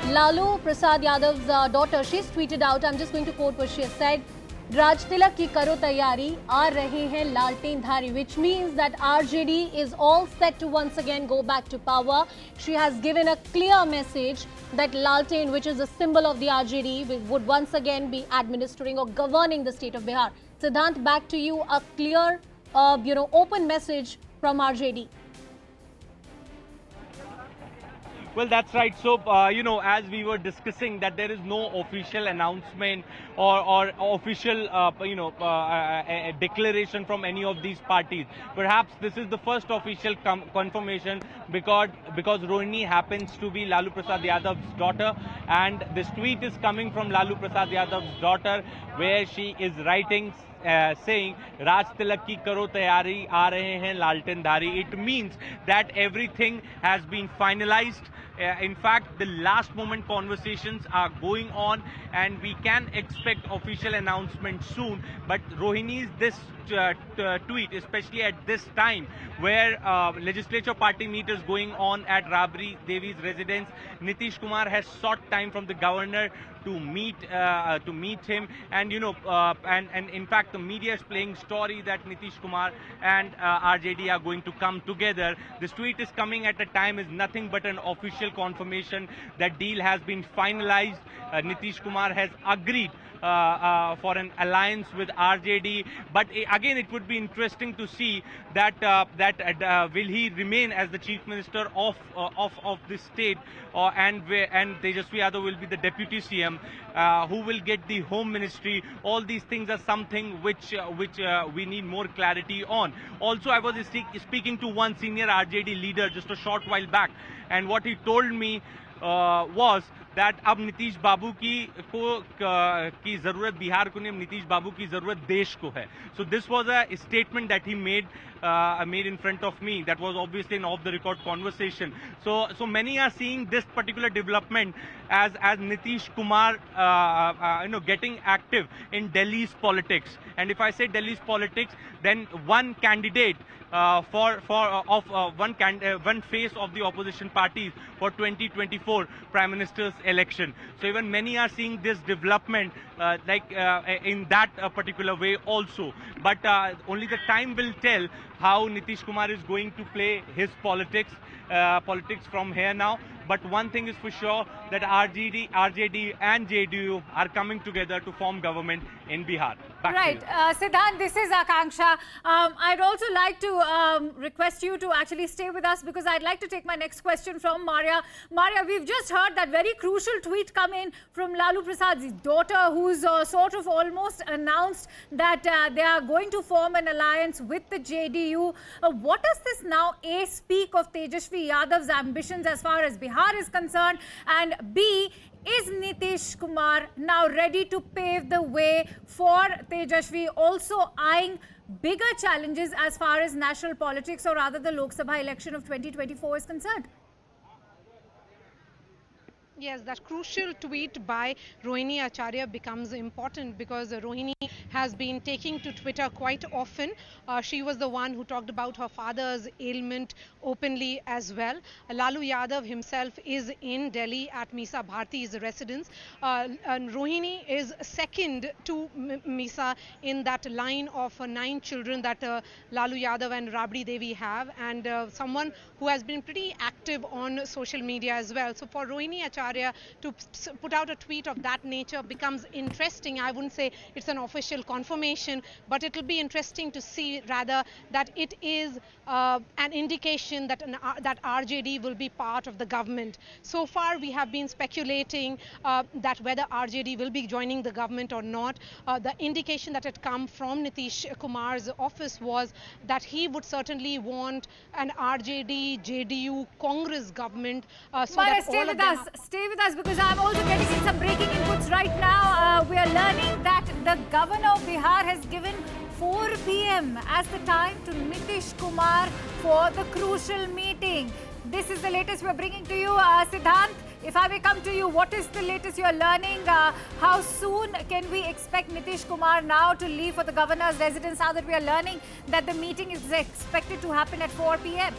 Lalu Prasad Yadav's daughter, she's tweeted out, I'm just going to quote what she has said, Raj Tilak ki karo tayari, aa rahe hain laltain dhari, which means that RJD is all set to once again go back to power. She has given a clear message that laltain, which is a symbol of the RJD, would once again be administering or governing the state of Bihar. Siddhant, back to you, a clear, open message from RJD. Well, that's right. So, as we were discussing that there is no official announcement or official, a declaration from any of these parties. Perhaps this is the first official confirmation because Rohini happens to be Lalu Prasad Yadav's daughter, and this tweet is coming from Lalu Prasad Yadav's daughter, where she is writing saying Raj Tilak ki karo tayari aa rahe hain lalten dhari. It means that everything has been finalized. In fact, the last moment conversations are going on and we can expect official announcement soon. But Rohini's this tweet, especially at this time where legislature party meet is going on at Rabri Devi's residence, Nitish Kumar has sought time from the governor to meet him, and and in fact the media is playing story that Nitish Kumar and RJD are going to come together. This tweet is coming at a time is nothing but an official confirmation that deal has been finalized. Nitish Kumar has agreed for an alliance with RJD, but again it would be interesting to see that will he remain as the chief minister of this state, and Tejashwi Yadav will be the deputy CM, who will get the home ministry. All these things are something which we need more clarity on. Also, I was speaking to one senior RJD leader just a short while back, and what he told me was that अब नीतीश बाबू की जरूरत बिहार को नहीं, नीतीश बाबू की जरूरत देश को है. So this was a statement that he made in front of me. That was obviously an off the record conversation. So many are seeing this particular development as Nitish Kumar getting active in Delhi's politics. And if I say Delhi's politics, then one candidate one face of the opposition parties for 2024 Prime Minister's election. So even many are seeing this development in that particular way also. But only the time will tell how Nitish Kumar is going to play his politics from here now. But one thing is for sure, that RJD and JDU are coming together to form government in Bihar. Right. Siddhant, this is Akanksha. I'd also like to request you to actually stay with us, because I'd like to take my next question from Maria. Maria, we've just heard that very crucial tweet come in from Lalu Prasad's daughter, who's sort of almost announced that they are going to form an alliance with the JDU. What does this now A, speak of Tejashwi Yadav's ambitions as far as Bihar is concerned, and B, is Nitish Kumar now ready to pave the way for Tejashwi, also eyeing bigger challenges as far as national politics, or rather the Lok Sabha election of 2024 is concerned? Yes, that crucial tweet by Rohini Acharya becomes important, because Rohini has been taking to Twitter quite often. She was the one who talked about her father's ailment openly as well. Lalu Yadav himself is in Delhi at Misa Bharti's residence. And Rohini is second to Misa in that line of 9 children that Lalu Yadav and Rabri Devi have, and someone who has been pretty active on social media as well. So for Rohini Acharya to put out a tweet of that nature becomes interesting. I wouldn't say it's an official confirmation, but it will be interesting to see rather that it is an indication that that RJD will be part of the government. So far we have been speculating that whether RJD will be joining the government or not. The indication that had come from Nitish Kumar's office was that he would certainly want an RJD-JDU Congress government. Mara, stay with us, because I'm also getting in some breaking inputs right now. We are learning that the governor of Bihar has given 4 p.m. as the time to Nitish Kumar for the crucial meeting. This is the latest we're bringing to you. Siddhant, if I may come to you, what is the latest you're learning? How soon can we expect Nitish Kumar now to leave for the governor's residence, now that we are learning that the meeting is expected to happen at 4 p.m.?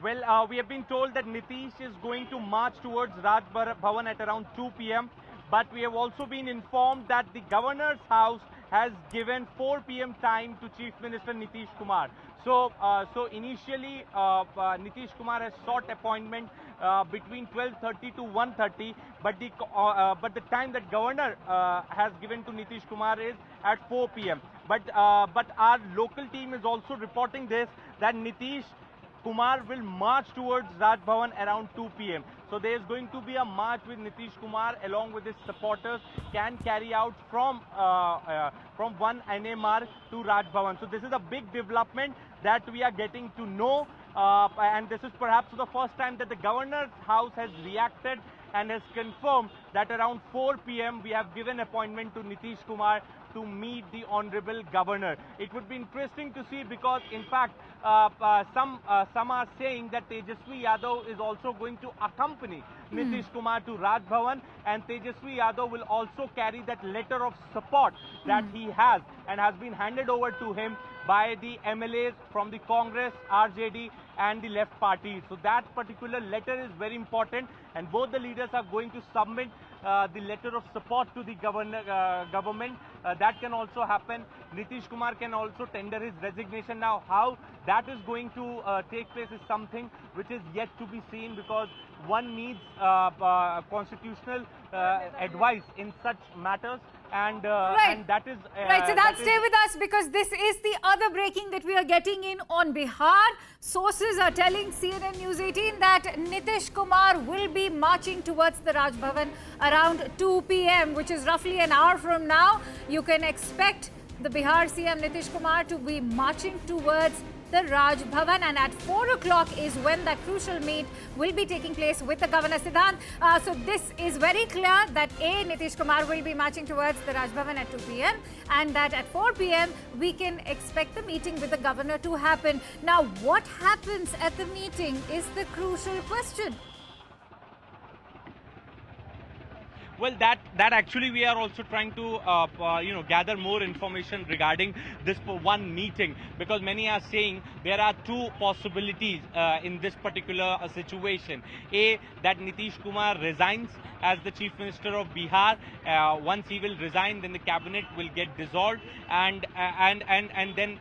Well, we have been told that Nitish is going to march towards Raj Bhavan at around 2 p.m. But we have also been informed that the governor's house has given 4 p.m. time to Chief Minister Nitish Kumar. So initially, Nitish Kumar has sought appointment between 12:30 to 1:30, but the time that governor has given to Nitish Kumar is at 4 p.m. But our local team is also reporting this, that Nitish Kumar will march towards Raj Bhavan around 2 p.m. So there is going to be a march with Nitish Kumar along with his supporters can carry out from 1 NA Marg to Raj Bhavan. So this is a big development that we are getting to know, and this is perhaps the first time that the governor's house has reacted and has confirmed that around 4 p.m. we have given appointment to Nitish Kumar to meet the Honorable Governor. It would be interesting to see because in fact some are saying that Tejashwi Yadav is also going to accompany Nitish Kumar to Raj Bhavan, and Tejashwi Yadav will also carry that letter of support that he has and has been handed over to him by the MLAs from the Congress, RJD and the left party. So that particular letter is very important, and both the leaders are going to submit the letter of support to the government. That can also happen. Nitish Kumar can also tender his resignation. Now, how that is going to take place is something which is yet to be seen, because one needs constitutional advice in such matters. And that is right. So that stay with us, because this is the other breaking that we are getting in on Bihar. Sources are telling CNN News 18 that Nitish Kumar will be marching towards the Raj Bhavan around 2 p.m., which is roughly an hour from now. You can expect the Bihar CM Nitish Kumar to be marching towards the Raj Bhavan, and at 4 o'clock is when that crucial meet will be taking place with the Governor Siddhant. So this is very clear that Nitish Kumar will be marching towards the Raj Bhavan at 2 p.m. and that at 4 p.m. we can expect the meeting with the Governor to happen. Now, what happens at the meeting is the crucial question. Well, that actually we are also trying to gather more information regarding this one meeting, because many are saying there are two possibilities in this particular situation. A, that Nitish Kumar resigns as the Chief Minister of Bihar. Once he will resign, then the cabinet will get dissolved, and then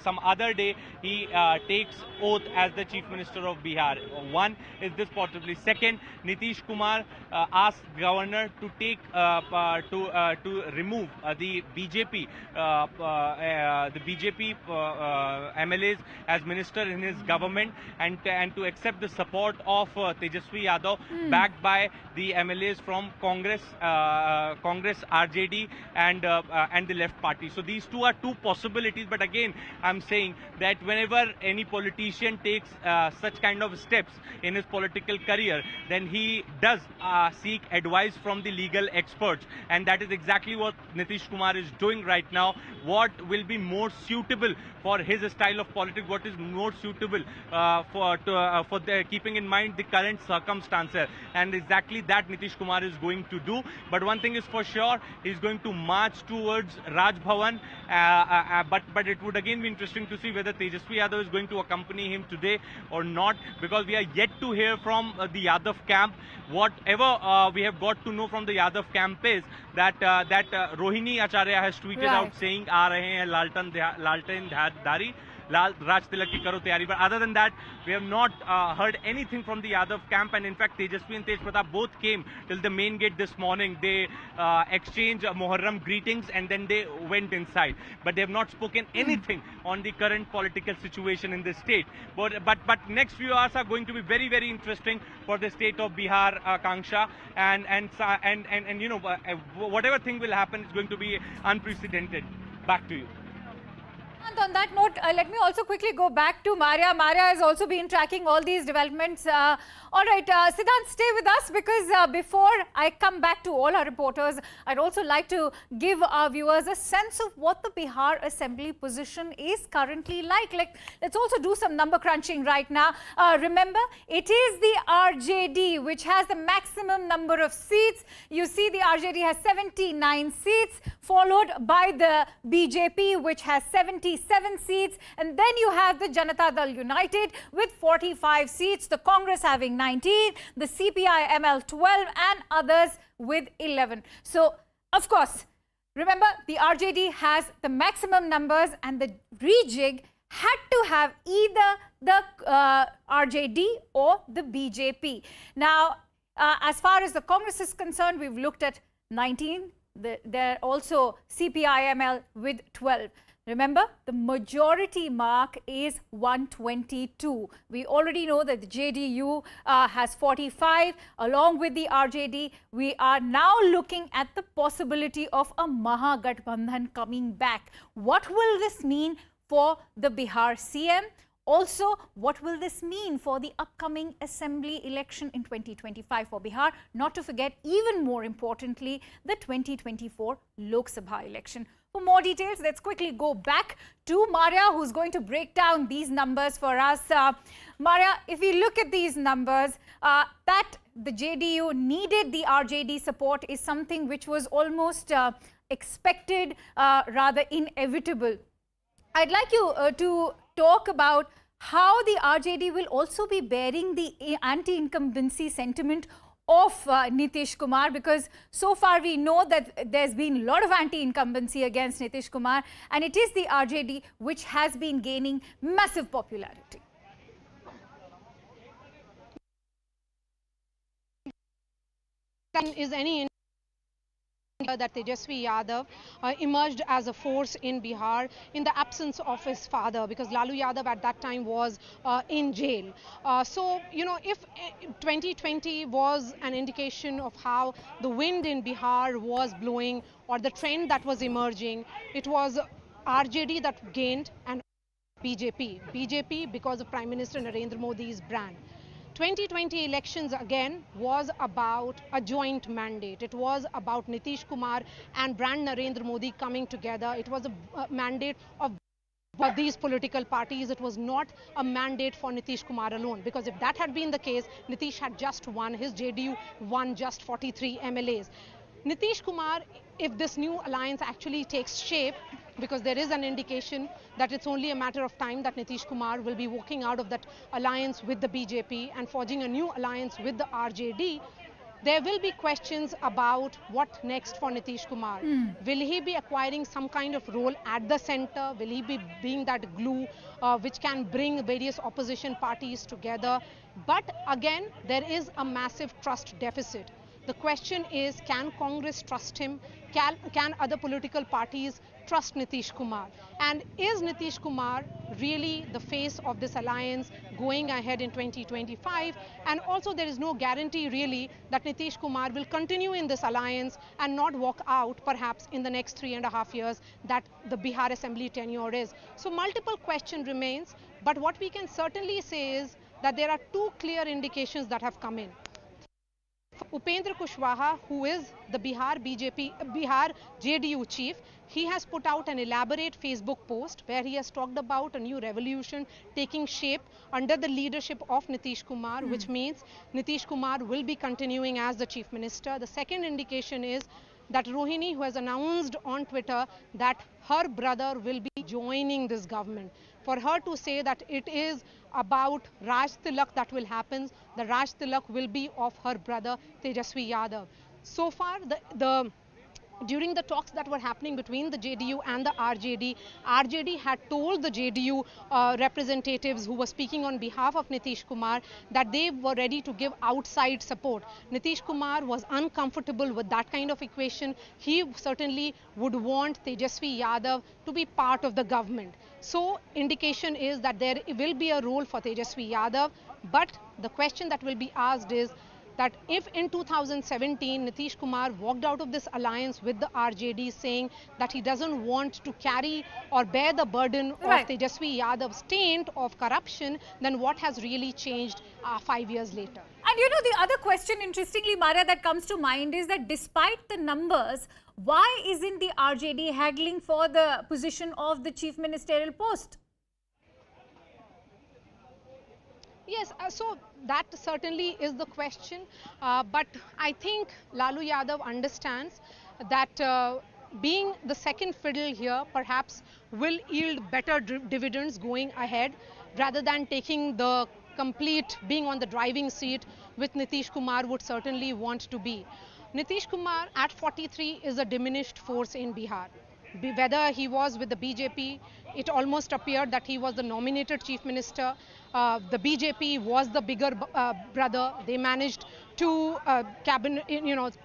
some other day he takes oath as the Chief Minister of Bihar. One is this possibly. Second, Nitish Kumar asks Governor to take to remove the BJP MLAs as minister in his government, and to accept the support of Tejashwi Yadav, backed by the MLAs from Congress, RJD and the left party. So these two are two possibilities. But again, I'm saying that whenever any politician takes such kind of steps in his political career, then he does seek advice from the legal experts, and that is exactly what Nitish Kumar is doing right now. What will be more suitable for his style of politics? What is more suitable for keeping in mind the current circumstances? And exactly that Nitish Kumar is going to do. But one thing is for sure, he's going to march towards Raj Bhavan. But it would again be interesting to see whether Tejashwi Yadav is going to accompany him today or not, because we are yet to hear from the Yadav camp. Whatever we have got to know from the Yadav camp is that Rohini Acharya has tweeted out saying, "Aa rahe hain Lalten Dhari, Raj Tilak ki karo tayari." But other than that, we have not heard anything from the Yadav camp. And in fact, Tejashwi and Tej Pratap both came till the main gate this morning. They exchanged Muharram greetings and then they went inside. But they have not spoken anything on the current political situation in the state. But next few hours are going to be very, very interesting for the state of Bihar, Kanksha, and whatever thing will happen is going to be unprecedented. Back to you. And on that note, let me also quickly go back to Maria. Maria has also been tracking all these developments. All right, Siddhant, stay with us, because before I come back to all our reporters, I'd also like to give our viewers a sense of what the Bihar Assembly position is currently like. Let's also do some number crunching right now. Remember, it is the RJD which has the maximum number of seats. You see the RJD has 79 seats, followed by the BJP, which has 77 seats, and then you have the Janata Dal United with 45 seats, the Congress having 19, the CPI-ML 12, and others with 11. So, of course, remember, the RJD has the maximum numbers, and the rejig had to have either the RJD or the BJP. Now, as far as the Congress is concerned, we've looked at 19. There also CPI-ML with 12. Remember, the majority mark is 122. We already know that the JDU has 45 along with the RJD. We are now looking at the possibility of a Mahagathbandhan coming back. What will this mean for the Bihar CM? Also, what will this mean for the upcoming assembly election in 2025 for Bihar? Not to forget, even more importantly, the 2024 Lok Sabha election. For more details, let's quickly go back to Maria, who's going to break down these numbers for us. Maria, if we look at these numbers, that the JDU needed the RJD support is something which was almost expected, rather inevitable. I'd like you to talk about how the RJD will also be bearing the anti-incumbency sentiment of Nitish Kumar, because so far we know that there's been a lot of anti-incumbency against Nitish Kumar, and it is the RJD which has been gaining massive popularity. Is any that Tejashwi Yadav emerged as a force in Bihar in the absence of his father, because Lalu Yadav at that time was in jail. So, you know, if 2020 was an indication of how the wind in Bihar was blowing or the trend that was emerging, it was RJD that gained and BJP because of Prime Minister Narendra Modi's brand. 2020 elections again was about a joint mandate. It was about Nitish Kumar and brand Narendra Modi coming together. It was a mandate of these political parties. It was not a mandate for Nitish Kumar alone, because if that had been the case, Nitish had just won, his JDU won just 43 MLAs. Nitish Kumar, if this new alliance actually takes shape, because there is an indication that it's only a matter of time that Nitish Kumar will be walking out of that alliance with the BJP and forging a new alliance with the RJD, there will be questions about what next for Nitish Kumar. Will he be acquiring some kind of role at the center? Will he be being that glue which can bring various opposition parties together? But again, there is a massive trust deficit. The question is, can Congress trust him? Can other political parties trust Nitish Kumar? And is Nitish Kumar really the face of this alliance going ahead in 2025? And also, there is no guarantee really that Nitish Kumar will continue in this alliance and not walk out perhaps in the next 3.5 years that the Bihar Assembly tenure is. So multiple question remains, but what we can certainly say is that there are two clear indications that have come in. Upendra Kushwaha, who is the Bihar JDU chief, he has put out an elaborate Facebook post where he has talked about a new revolution taking shape under the leadership of Nitish Kumar, which means Nitish Kumar will be continuing as the chief minister. The second indication is that Rohini, who has announced on Twitter that her brother will be joining this government. For her to say that it is about Raj Tilak that will happen, the Raj Tilak will be of her brother Tejashwi Yadav. So far, during the talks that were happening between the JDU and the RJD had told the JDU representatives who were speaking on behalf of Nitish Kumar that they were ready to give outside support. Nitish Kumar was uncomfortable with that kind of equation. He certainly would want Tejashwi Yadav to be part of the government. So indication is that there will be a role for Tejashwi Yadav, but the question that will be asked is that if in 2017 Nitish Kumar walked out of this alliance with the RJD saying that he doesn't want to carry or bear the burden of Tejashwi Yadav's taint of corruption, then what has really changed 5 years later? And you know, the other question, interestingly, Maria, that comes to mind is that despite the numbers, why isn't the RJD haggling for the position of the chief ministerial post? Yes, so that certainly is the question, but I think Lalu Yadav understands that being the second fiddle here perhaps will yield better dividends going ahead rather than taking the complete being on the driving seat, which Nitish Kumar would certainly want to be. Nitish Kumar at 43 is a diminished force in Bihar. Whether he was with the BJP, it almost appeared that he was the nominated chief minister. The BJP was the bigger brother. They managed two cabinet,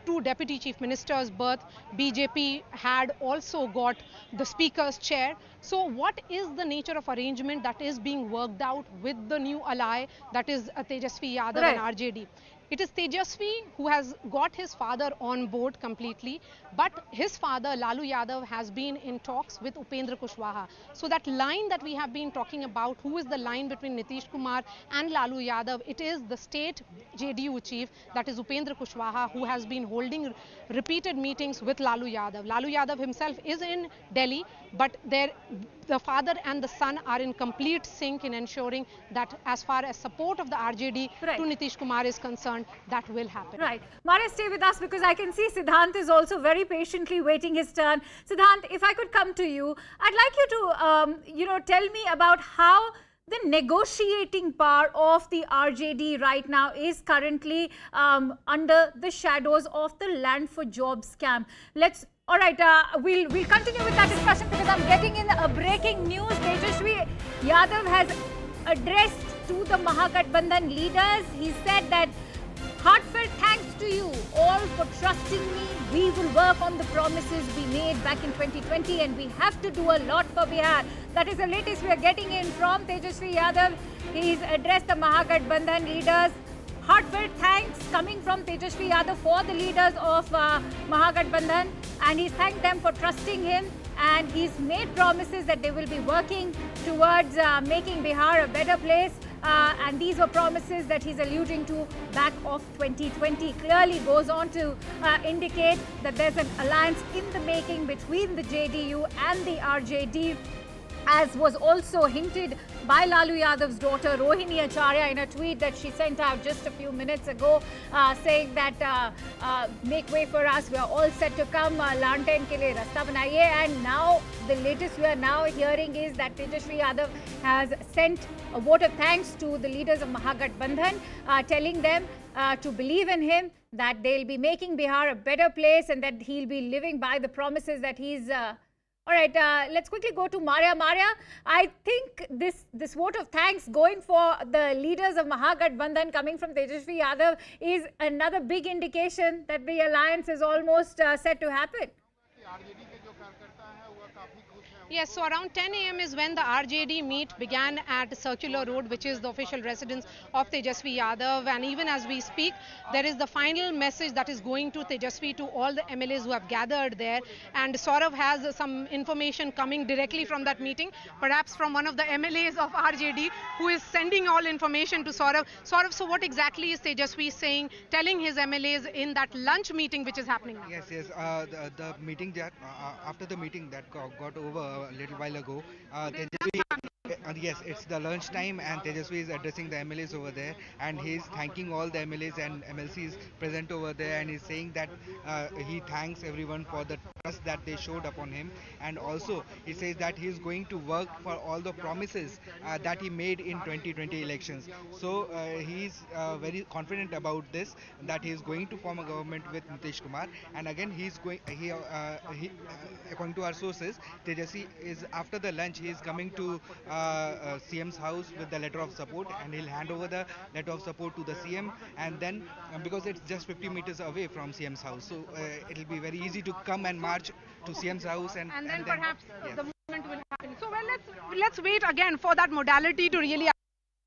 two deputy chief ministers berth. BJP had also got the speaker's chair. So what is the nature of arrangement that is being worked out with the new ally, that is Tejashwi Yadav and RJD? It is Tejashwi who has got his father on board completely, but his father Lalu Yadav has been in talks with Upendra Kushwaha. So that line that we have been talking about, who is the line between Nitish Kumar and Lalu Yadav, it is the state JDU chief, that is Upendra Kushwaha, who has been holding repeated meetings with Lalu Yadav. Lalu Yadav himself is in Delhi, but the father and the son are in complete sync in ensuring that as far as support of the RJD to Nitish Kumar is concerned, that will happen. Right. Maria, stay with us because I can see Siddhant is also very patiently waiting his turn. Siddhant, if I could come to you, I'd like you to, tell me about how the negotiating power of the RJD right now is currently under the shadows of the Land for Jobs scam. All right, we'll continue with that discussion because I'm getting in a breaking news. Tejashwi Yadav has addressed to the Mahagathbandhan leaders. He said that heartfelt thanks to you all for trusting me. We will work on the promises we made back in 2020 and we have to do a lot for Bihar. That is the latest we are getting in from Tejashwi Yadav. He's addressed the Mahagathbandhan leaders. Heartfelt thanks coming from Tejashwi Yadav for the leaders of Mahagathbandhan, and he's thanked them for trusting him, and he's made promises that they will be working towards making Bihar a better place, and these were promises that he's alluding to back of 2020. Clearly goes on to indicate that there's an alliance in the making between the JDU and the RJD, as was also hinted by Lalu Yadav's daughter Rohini Acharya in a tweet that she sent out just a few minutes ago, saying that make way for us, we are all set to come, Lanten ke liye rasta banaiye. And now the latest we are now hearing is that Tejashwi Yadav has sent a vote of thanks to the leaders of Mahagathbandhan, telling them to believe in him, that they'll be making Bihar a better place and that he'll be living by the promises that he's all right, let's quickly go to Maria. Maria, I think this vote of thanks going for the leaders of Mahagathbandhan coming from Tejashwi Yadav is another big indication that the alliance is almost set to happen. Yes, so around 10 a.m. is when the RJD meet began at Circular Road, which is the official residence of Tejashwi Yadav. And even as we speak, there is the final message that is going to Tejashwi, to all the MLAs who have gathered there. And Saurav has some information coming directly from that meeting, perhaps from one of the MLAs of RJD, who is sending all information to Saurav. Saurav, so what exactly is Tejashwi saying, telling his MLAs in that lunch meeting which is happening now? Yes, the meeting that, after the meeting that got over a little while ago, Tejashwi, yes, it's the lunch time and Tejashwi is addressing the MLAs over there, and he's thanking all the MLAs and MLCs present over there, and he's saying that he thanks everyone for the trust that they showed upon him, and also he says that he's going to work for all the promises that he made in 2020 elections. So he's very confident about this, that he is going to form a government with Nitish Kumar, and again according to our sources, Tejashwi is, after the lunch, he is coming to CM's house with the letter of support, and he'll hand over the letter of support to the CM, and then because it's just 50 meters away from CM's house, so it'll be very easy to come and march to CM's house, and then perhaps the movement will happen. So well, let's wait again for that modality to really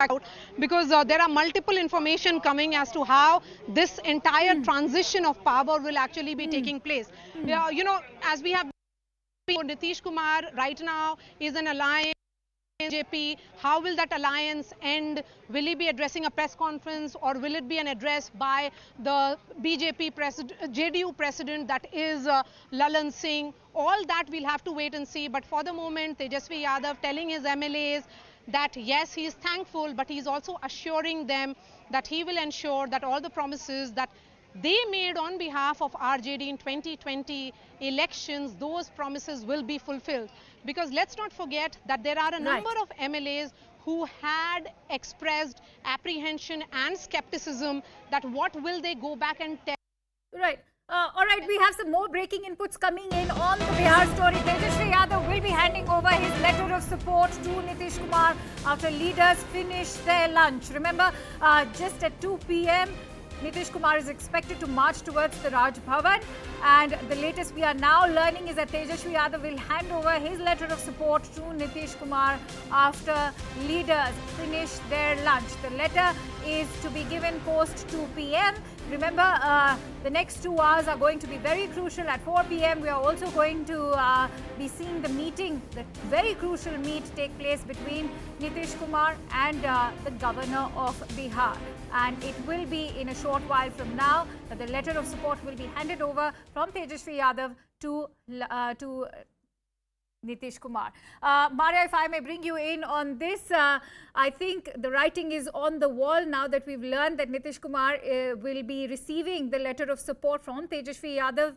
out, because there are multiple information coming as to how this entire transition of power will actually be taking place. As we have Nitish Kumar right now is an alliance with BJP. How will that alliance end? Will he be addressing a press conference, or will it be an address by the BJP JDU president, that is Lalan Singh? All that we'll have to wait and see. But for the moment, Tejashwi Yadav telling his MLAs that yes, he is thankful, but he's also assuring them that he will ensure that all the promises that they made on behalf of RJD in 2020 elections, those promises will be fulfilled. Because let's not forget that there are a number of MLAs who had expressed apprehension and skepticism that what will they go back and tell. Right. All right, we have some more breaking inputs coming in on the Bihar story. Tejashwi Yadav will be handing over his letter of support to Nitish Kumar after leaders finish their lunch. Remember, just at 2 p.m., Nitish Kumar is expected to march towards the Raj Bhavan, and the latest we are now learning is that Tejashwi Yadav will hand over his letter of support to Nitish Kumar after leaders finish their lunch. The letter is to be given post 2 p.m. Remember, the next 2 hours are going to be very crucial. At 4 p.m., we are also going to be seeing the meeting, the very crucial meet take place between Nitish Kumar and the governor of Bihar. And it will be in a short while from now that the letter of support will be handed over from Tejashwi Yadav to Nitish Kumar. Maria, if I may bring you in on this, I think the writing is on the wall now that we've learned that Nitish Kumar will be receiving the letter of support from Tejashwi Yadav.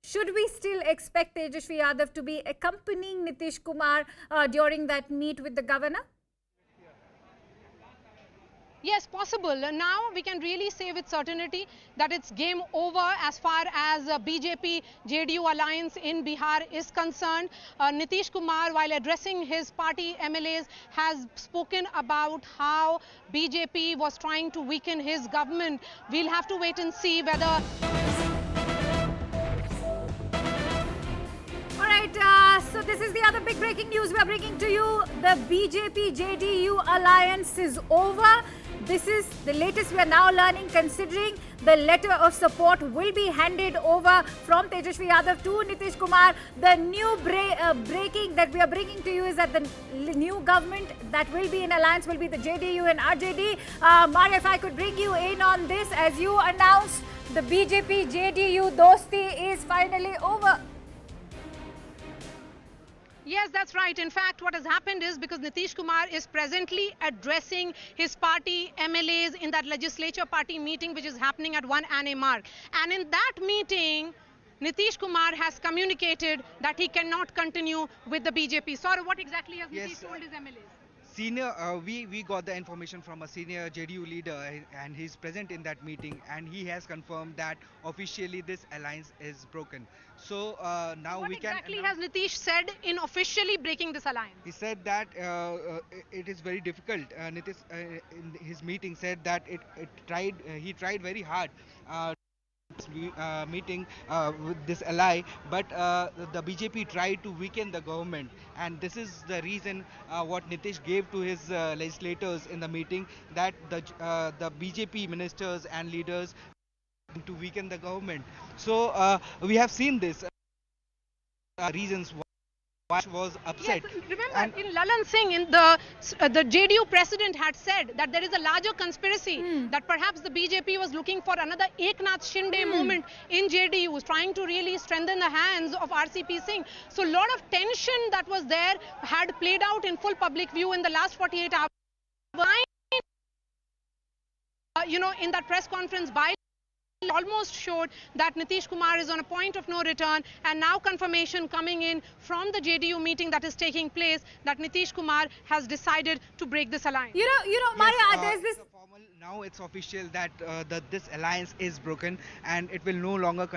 Should we still expect Tejashwi Yadav to be accompanying Nitish Kumar during that meet with the governor? Yes, possible. Now we can really say with certainty that it's game over as far as BJP-JDU alliance in Bihar is concerned. Nitish Kumar, while addressing his party MLAs, has spoken about how BJP was trying to weaken his government. We'll have to wait and see whether... So this is the other big breaking news we are bringing to you. The BJP-JDU alliance is over. This is the latest we are now learning, considering the letter of support will be handed over from Tejashwi Yadav to Nitish Kumar. The new breaking that we are bringing to you is that the new government that will be in alliance will be the JDU and RJD. Maria, if I could bring you in on this, as you announced, the BJP-JDU dosti is finally over. Yes, that's right. In fact, what has happened is because Nitish Kumar is presently addressing his party MLAs in that legislature party meeting which is happening at 1 ANA mark. And in that meeting, Nitish Kumar has communicated that he cannot continue with the BJP. Sorry, what exactly has Nitish told his MLAs? We got the information from a senior JDU leader, and he's present in that meeting, and he has confirmed that officially this alliance is broken. So now we can... What exactly has Nitish said in officially breaking this alliance? He said that it is very difficult. Nitish in his meeting said that he tried very hard meeting with this ally, but the BJP tried to weaken the government, and this is the reason what Nitish gave to his legislators in the meeting, that the BJP ministers and leaders to weaken the government. So we have seen this reasons why was upset. Yes, remember in Lalan Singh, in the JDU president had said that there is a larger conspiracy that perhaps the BJP was looking for another Eknath Shinde moment in JDU, trying to really strengthen the hands of RCP Singh. So a lot of tension that was there had played out in full public view in the last 48 hours. In that press conference by almost showed that Nitish Kumar is on a point of no return, and now confirmation coming in from the JDU meeting that is taking place that Nitish Kumar has decided to break this alliance. You know, Maria, there's this... Now it's official that this alliance is broken and it will no longer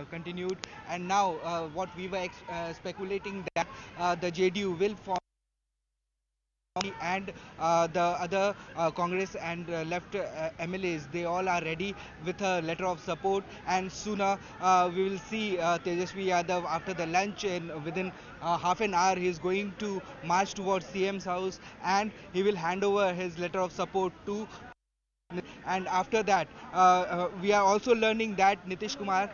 continue. And now what we were speculating that the JDU will form, and the other Congress and left MLAs, they all are ready with a letter of support, and sooner we will see Tejashwi Yadav after the lunch, and within half an hour he is going to march towards CM's house and he will hand over his letter of support to. And after that, we are also learning that Nitish Kumar,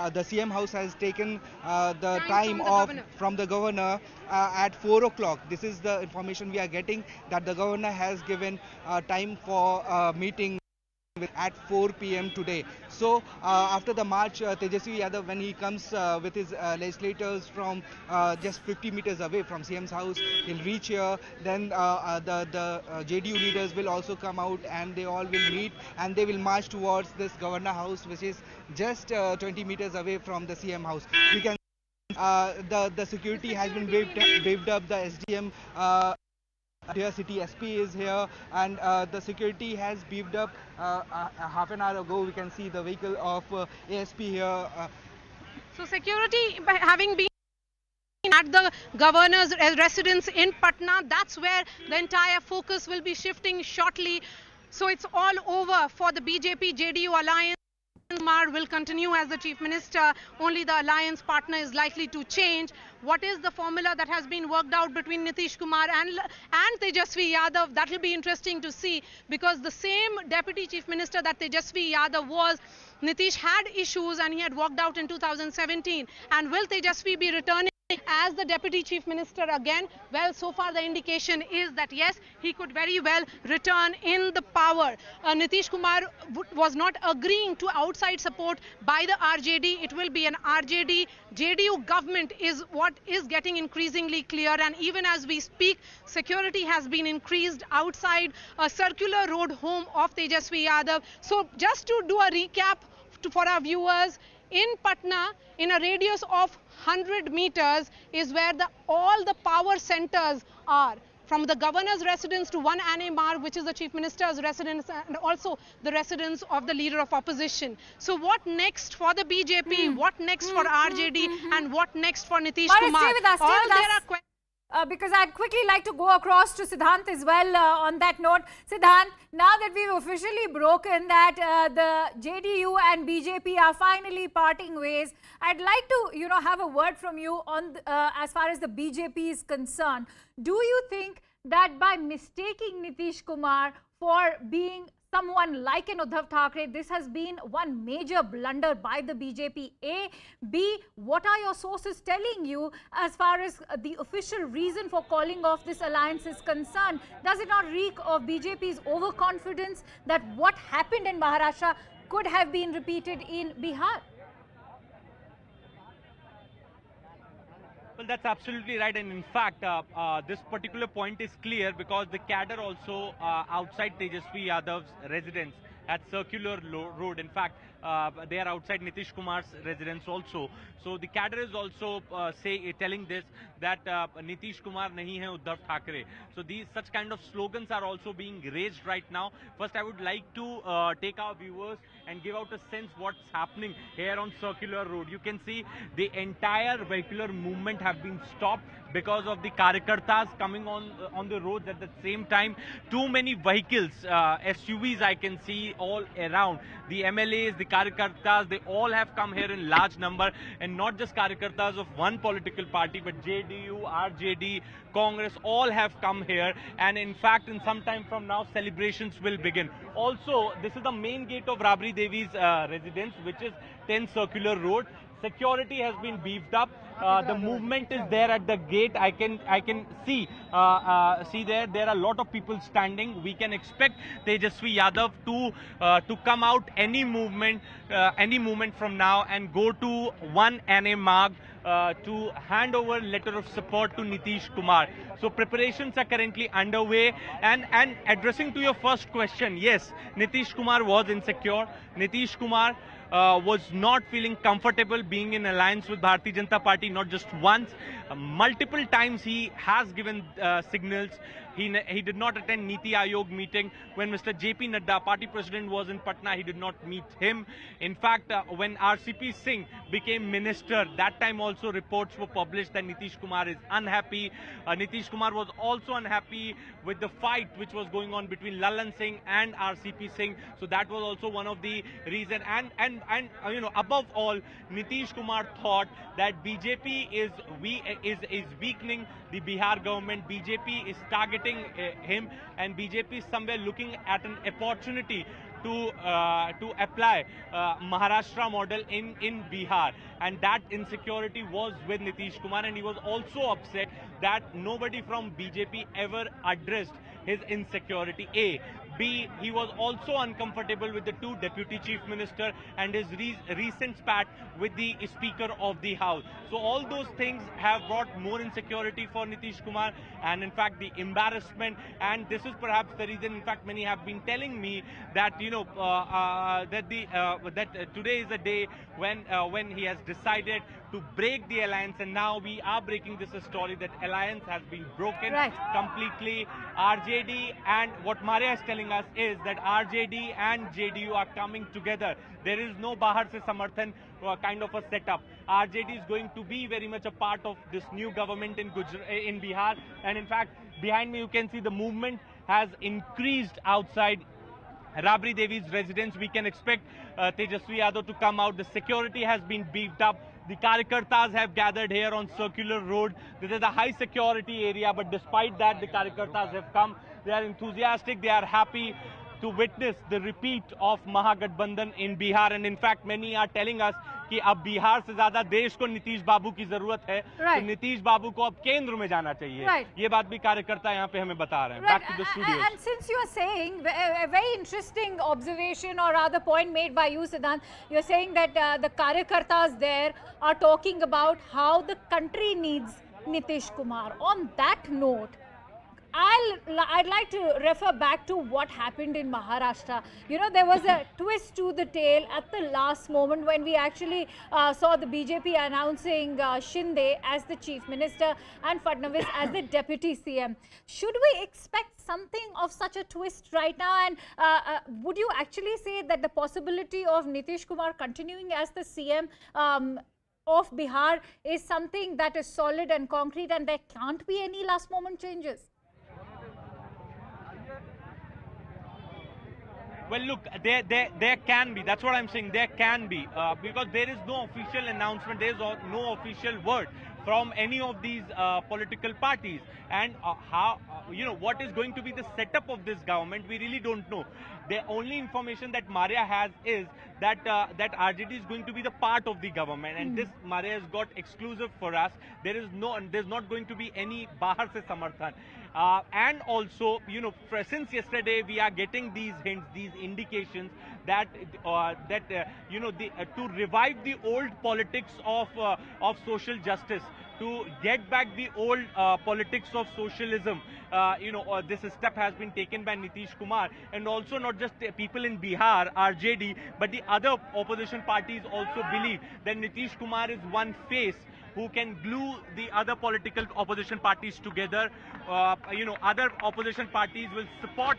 the CM house has taken the time off from the governor at 4 o'clock. This is the information we are getting, that the governor has given time for meeting at 4 p.m. today. So after the march, Tejashwi Yadav, when he comes with his legislators from just 50 meters away from CM's house, he'll reach here. Then the JDU leaders will also come out, and they all will meet, and they will march towards this governor house, which is just 20 meters away from the CM house. We can the security has been waved up. The SDM Dear City SP is here, and the security has beefed up. Half an hour ago, we can see the vehicle of ASP here. So security, having been at the governor's residence in Patna, that's where the entire focus will be shifting shortly. So it's all over for the BJP-JDU alliance. Kumar will continue as the chief minister. Only the alliance partner is likely to change. What is the formula that has been worked out between Nitish Kumar and Tejashwi Yadav? That will be interesting to see, because the same deputy chief minister that Tejashwi Yadav was, Nitish had issues and he had walked out in 2017. And will Tejashwi be returning as the deputy chief minister again? Well, so far the indication is that yes, he could very well return in the power. Nitish Kumar was not agreeing to outside support by the RJD. It will be an RJD-JDU government is what is getting increasingly clear. And even as we speak, security has been increased outside a circular road home of Tejashwi Yadav. So just to do a recap for our viewers, in Patna, in a radius of 100 meters is where all the power centers are. From the governor's residence to 1 Anne Marg, which is the chief minister's residence, and also the residence of the leader of opposition. So what next for the BJP, what next for RJD, and what next for Nitish Kumar? Stay with us. Because I'd quickly like to go across to Siddhant as well on that note. Siddhant, now that we've officially broken that the JDU and BJP are finally parting ways, I'd like to, have a word from you on as far as the BJP is concerned. Do you think that by mistaking Nitish Kumar for being someone like an Uddhav Thackeray, this has been one major blunder by the BJP? A. B. What are your sources telling you as far as the official reason for calling off this alliance is concerned? Does it not reek of BJP's overconfidence that what happened in Maharashtra could have been repeated in Bihar? Well, that's absolutely right. And in fact, this particular point is clear because the cadre also outside Tejashwi Yadav's residence at Circular Road. In fact, they are outside Nitish Kumar's residence also. So the cadre is also telling this that Nitish Kumar nahi hai Uddhav Thackeray. So these such kind of slogans are also being raised right now. First, I would like to take our viewers and give out a sense what's happening here on Circular Road. You can see the entire vehicular movement have been stopped because of the Karyakartas coming on the roads. At the same time, too many vehicles, SUVs I can see all around. The MLAs, the Karyakartas, they all have come here in large number, and not just Karyakartas of one political party, but JDU, RJD, Congress, all have come here. And in fact, in some time from now, celebrations will begin. Also, this is the main gate of Rabri Devi's residence, which is 10 Circular Road. Security has been beefed up. The movement is there at the gate. I can see there are a lot of people standing. We can expect Tejashwi Yadav to come out any movement from now and go to 1 Anne Marg to hand over letter of support to Nitish Kumar. So preparations are currently underway. And addressing to your first question, yes, Nitish Kumar was insecure. Nitish Kumar was not feeling comfortable being in alliance with Bharatiya Janata Party, not just once. Multiple times he has given signals. He did not attend Niti Aayog meeting. When Mr. JP Nadda, party president, was in Patna, he did not meet him. In fact, when RCP Singh became minister, that time also reports were published that Nitish Kumar is unhappy. Nitish Kumar was also unhappy with the fight which was going on between Lalan Singh and RCP Singh. So that was also one of the reasons. And above all, Nitish Kumar thought that BJP is weakening the Bihar government. BJP is targeting him, and BJP is somewhere looking at an opportunity to apply Maharashtra model in Bihar, and that insecurity was with Nitish Kumar, and he was also upset that nobody from BJP ever addressed his insecurity. A. B, he was also uncomfortable with the two deputy chief minister and his recent spat with the speaker of the house. So all those things have brought more insecurity for Nitish Kumar, and in fact the embarrassment, and this is perhaps the reason, in fact many have been telling me that that today is a day when he has decided to break the alliance, and now we are breaking this story that alliance has been broken completely. RJD, and what Maria is telling us is that RJD and JDU are coming together. There is no Bahar se Samarthan kind of a setup. RJD is going to be very much a part of this new government in Bihar, and in fact behind me you can see the movement has increased outside Rabri Devi's residence. We can expect Tejashwi Yadav to come out. The security has been beefed up. The Karyakartas have gathered here on Circular Road. This is a high security area, but despite that, the Karyakartas have come. They are enthusiastic. They are happy to witness the repeat of Mahagathbandhan in Bihar. And in fact, many are telling us कि अब बिहार से ज्यादा देश को नीतीश बाबू की जरूरत है, तो नीतीश बाबू को अब केंद्र में जाना चाहिए. ये बात भी कार्यकर्ता यहाँ पे हमें बता रहे हैं. Back to the studios. And since you are saying a very interesting observation or rather point made by you, Siddhant, you are saying that the Karyakartas there are talking about how the country needs Nitish Kumar. On that note, I'd like to refer back to what happened in Maharashtra. You know, there was a twist to the tail at the last moment when we actually saw the BJP announcing Shinde as the chief minister and Fadnavis as the deputy CM. Should we expect something of such a twist right now? And would you actually say that the possibility of Nitish Kumar continuing as the CM of Bihar is something that is solid and concrete and there can't be any last moment changes? Well, look, there can be. That's what I'm saying. There can be because there is no official announcement. There is no official word from any of these political parties. And how, what is going to be the setup of this government, we really don't know. The only information that Maria has is that that RJD is going to be the part of the government, and this Maria has got exclusive for us. There's not going to be any Bahar se Samarthan. And also, since yesterday we are getting these hints, these indications that to revive the old politics of social justice, to get back the old politics of socialism. This step has been taken by Nitish Kumar, and also not just people in Bihar, RJD, but the other opposition parties also believe that Nitish Kumar is one face who can glue the other political opposition parties together. Other opposition parties will support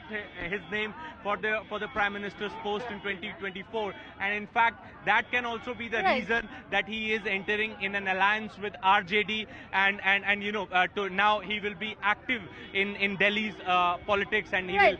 his name for the Prime Minister's post in 2024. And in fact, that can also be the reason that he is entering in an alliance with RJD, and now he will be active in Delhi's politics, and he will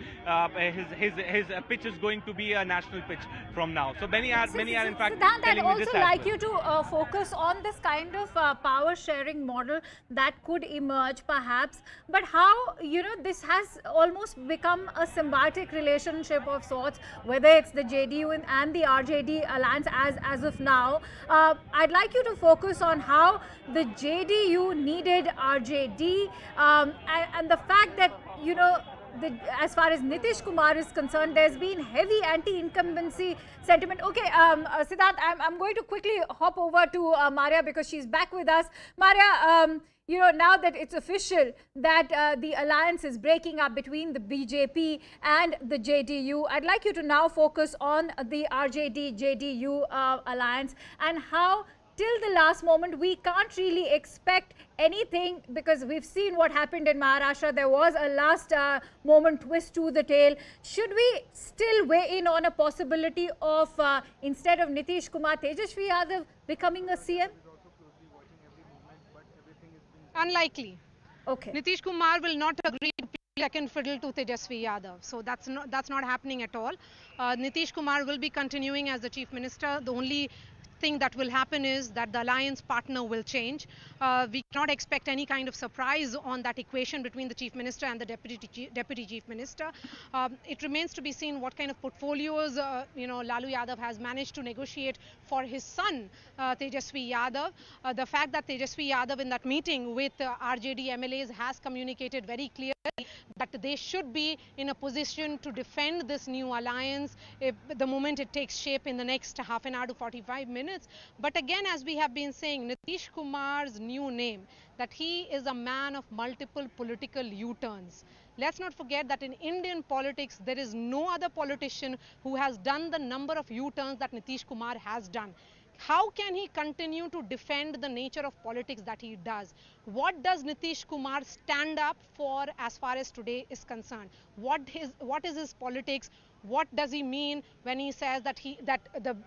his pitch is going to be a national pitch from now. So many are in fact Siddhant, telling me this. I'd also like you to focus on this kind of power sharing model that could emerge perhaps, but how this has almost become a symbiotic relationship of sorts, whether it's the JDU and the RJD alliance as of now. I'd like you to focus on how the JDU needed RJD and the fact that as far as Nitish Kumar is concerned, there's been heavy anti-incumbency sentiment. Okay, Siddhant, I'm going to quickly hop over to Maria because she's back with us. Maria, now that it's official that the alliance is breaking up between the BJP and the JDU, I'd like you to now focus on the RJD-JDU alliance and how till the last moment we can't really expect anything, because we've seen what happened in Maharashtra. There was a last moment twist to the tail. Should we still weigh in on a possibility of instead of Nitish Kumar, Tejashwi Yadav becoming a CM? Unlikely. Okay. Nitish Kumar will not agree to play second fiddle to Tejashwi Yadav. So that's not happening at all. Nitish Kumar will be continuing as the chief minister. The only thing that will happen is that the alliance partner will change. We cannot expect any kind of surprise on that equation between the chief minister and the deputy chief minister. It remains to be seen what kind of portfolios Lalu Yadav has managed to negotiate for his son Tejashwi Yadav. The fact that Tejashwi Yadav in that meeting with RJD MLAs has communicated very clearly that they should be in a position to defend this new alliance if the moment it takes shape in the next half an hour to 45 minutes. But again, as we have been saying, Nitish Kumar's new name, that he is a man of multiple political U-turns. Let's not forget that in Indian politics, there is no other politician who has done the number of U-turns that Nitish Kumar has done. How can he continue to defend the nature of politics that he does? What does Nitish Kumar stand up for as far as today is concerned? What is his politics? What does he mean when he says that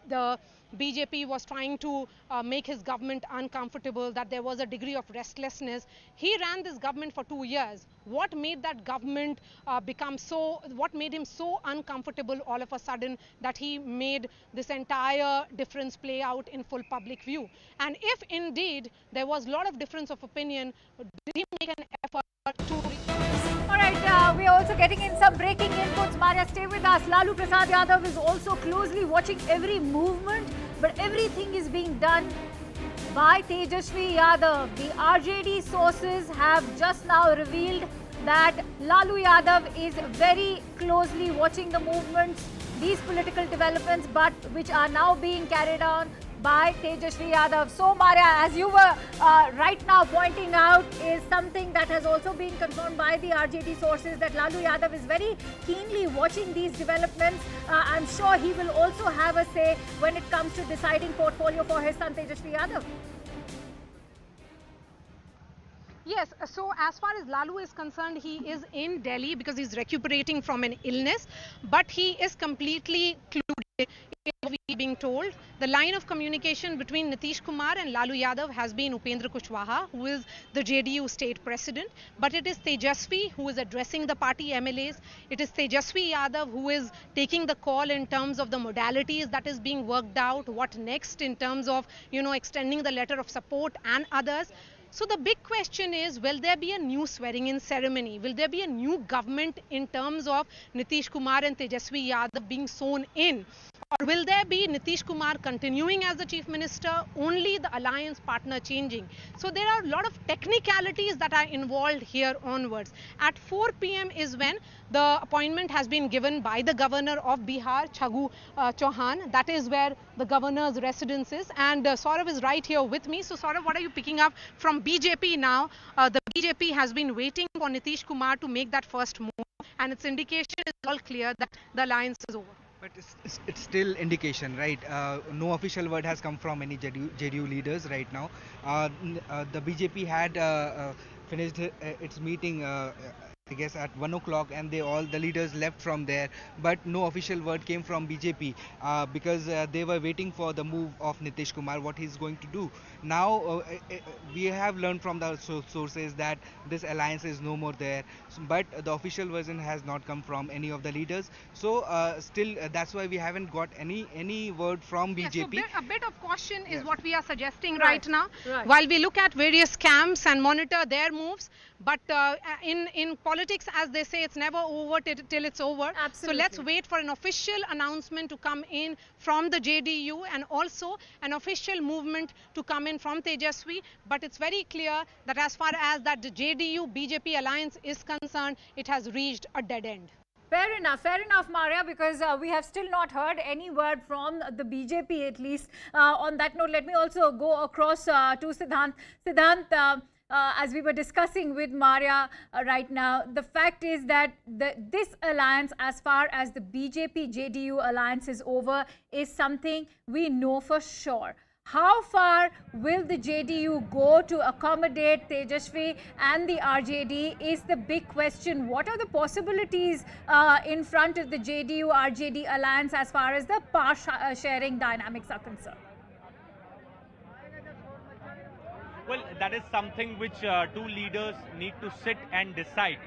the BJP was trying to make his government uncomfortable, that there was a degree of restlessness? He ran this government for 2 years. What made that government what made him so uncomfortable all of a sudden that he made this entire difference play out in full public view? And if indeed there was a lot of difference of opinion, did he make an effort to... All right, we are also getting in some breaking inputs. Maria, stay with us. Lalu Prasad Yadav is also closely watching every movement, but everything is being done by Tejashwi Yadav. The RJD sources have just now revealed that Lalu Yadav is very closely watching the movements, these political developments, but which are now being carried on by Tejashwi Yadav. So, Maria, as you were right now pointing out, is something that has also been confirmed by the RJD sources, that Lalu Yadav is very keenly watching these developments. I'm sure he will also have a say when it comes to deciding portfolio for his son Tejashwi Yadav. Yes, so as far as Lalu is concerned, he is in Delhi because he's recuperating from an illness, but he is completely clued in what we are being told. The line of communication between Nitish Kumar and Lalu Yadav has been Upendra Kushwaha, who is the JDU state president, but it is Tejashwi who is addressing the party MLAs. It is Tejashwi Yadav who is taking the call in terms of the modalities that is being worked out, what next in terms of, extending the letter of support and others. So the big question is, will there be a new swearing-in ceremony? Will there be a new government in terms of Nitish Kumar and Tejashwi Yadav being sworn in? Or will there be Nitish Kumar continuing as the chief minister, only the alliance partner changing? So there are a lot of technicalities that are involved here onwards. At 4 p.m. is when the appointment has been given by the governor of Bihar, Chagu Chauhan. That is where the governor's residence is. And Saurav is right here with me. So Saurav, what are you picking up from BJP now? The BJP has been waiting for Nitish Kumar to make that first move, and its indication is all clear that the alliance is over. But it's still indication, right? No official word has come from any JDU leaders right now. The BJP had finished its meeting, I guess, at 1 o'clock, and all the leaders left from there. But no official word came from BJP because they were waiting for the move of Nitish Kumar, what he's going to do. Now we have learned from the sources that this alliance is no more there, but the official version has not come from any of the leaders. So still, that's why we haven't got any word from BJP. Yes, so a bit of caution is what we are suggesting right now, while we look at various camps and monitor their moves. But in politics, as they say, it's never over till it's over. Absolutely. So let's wait for an official announcement to come in from the JDU, and also an official movement to come in from Tejashwi. But it's very clear that as far as that the JDU-BJP alliance is concerned, it has reached a dead end. Fair enough, Maria, because we have still not heard any word from the BJP, at least. On that note, let me also go across to Siddhant. Siddhant, as we were discussing with Maria right now, the fact is that this alliance, as far as the BJP-JDU alliance is over, is something we know for sure. How far will the JDU go to accommodate Tejashwi and the RJD is the big question. What are the possibilities in front of the JDU-RJD alliance as far as the power sharing dynamics are concerned? Well, that is something which two leaders need to sit and decide.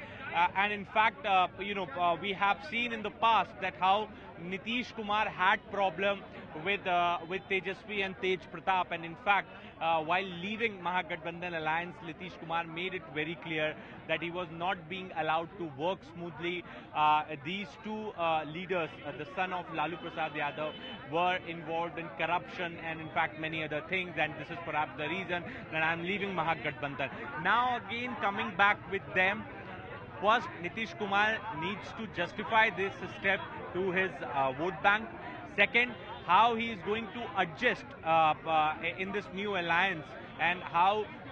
And in fact, we have seen in the past that how Nitish Kumar had problem with Tejashwi and Tej Pratap, and in fact, while leaving Mahagathbandhan alliance, Nitish Kumar made it very clear that he was not being allowed to work smoothly. These two leaders, the son of Lalu Prasad Yadav, were involved in corruption and in fact many other things, and this is perhaps the reason that I'm leaving Mahagathbandhan. Now again coming back with them, First, Nitish Kumar needs to justify this step to his vote bank. Second, how he is going to adjust in this new alliance, and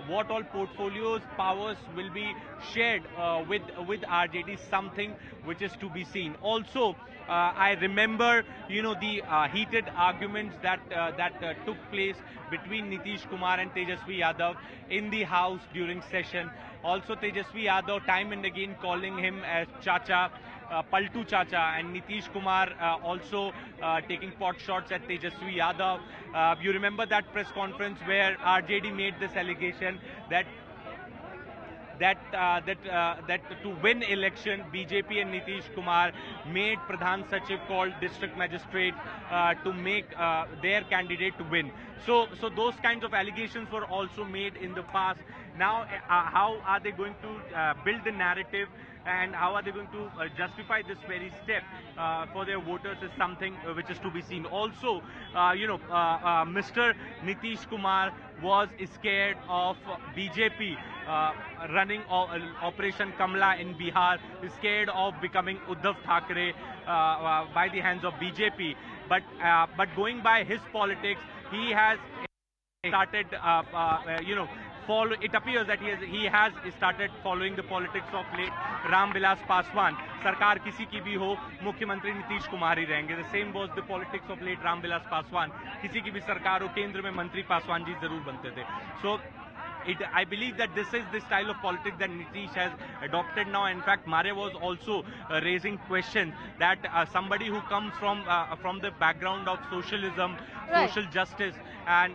what all portfolios powers will be shared with RJD, something which is to be seen. Also, I remember, the heated arguments that took place between Nitish Kumar and Tejashwi Yadav in the house during session. Also, Tejashwi Yadav time and again calling him as Chacha, Paltu Chacha, and Nitish Kumar also taking pot shots at Tejashwi Yadav. You remember that press conference where RJD made this allegation that to win election, BJP and Nitish Kumar made Pradhan Sachiv called district magistrate to make their candidate to win. So those kinds of allegations were also made in the past. Now, how are they going to build the narrative, and how are they going to justify this very step for their voters is something which is to be seen. Also, Mr. Nitish Kumar was scared of BJP running Operation Kamla in Bihar, scared of becoming Uddhav Thackeray by the hands of BJP. But going by his politics, he has started, it appears that he has started following the politics of late Ram Vilas Paswan. Sarkar kisi ki bhi ho, Mukhyamantri Nitish Kumar hi rahenge. The same was the politics of late Ram Vilas Paswan. Kisi ki bhi sarkar ho, kendra mein mantri Paswan ji zarur bante the. So I believe that this is the style of politics that Nitish has adopted now. In fact, Maria was also raising questions that somebody who comes from the background of socialism, social justice, and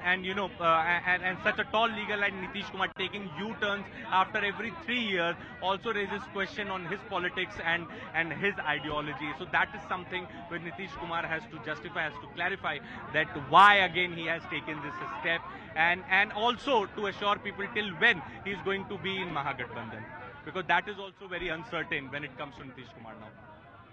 such a tall leader like Nitish Kumar taking U-turns after every 3 years also raises question on his politics and his ideology. So that is something where Nitish Kumar has to justify, has to clarify that why again he has taken this step, and also to assure people till when he is going to be in Mahagathbandhan, because that is also very uncertain when it comes to Nitish Kumar now.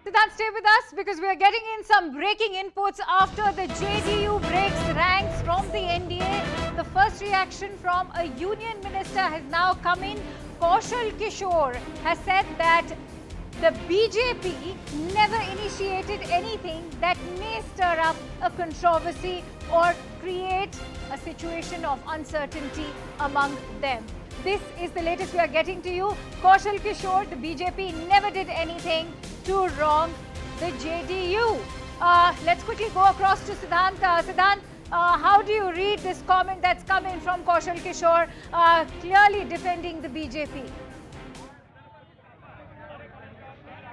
Siddhant, stay with us because we are getting in some breaking inputs after the JDU breaks ranks from the NDA. The first reaction from a union minister has now come in. Kaushal Kishore has said that the BJP never initiated anything that may stir up a controversy or create a situation of uncertainty among them. This is the latest we are getting to you. Kaushal Kishore, the BJP never did anything to wrong the JDU. Let's quickly go across to Siddhant. Siddhant, how do you read this comment that's come in from Kaushal Kishore, clearly defending the BJP?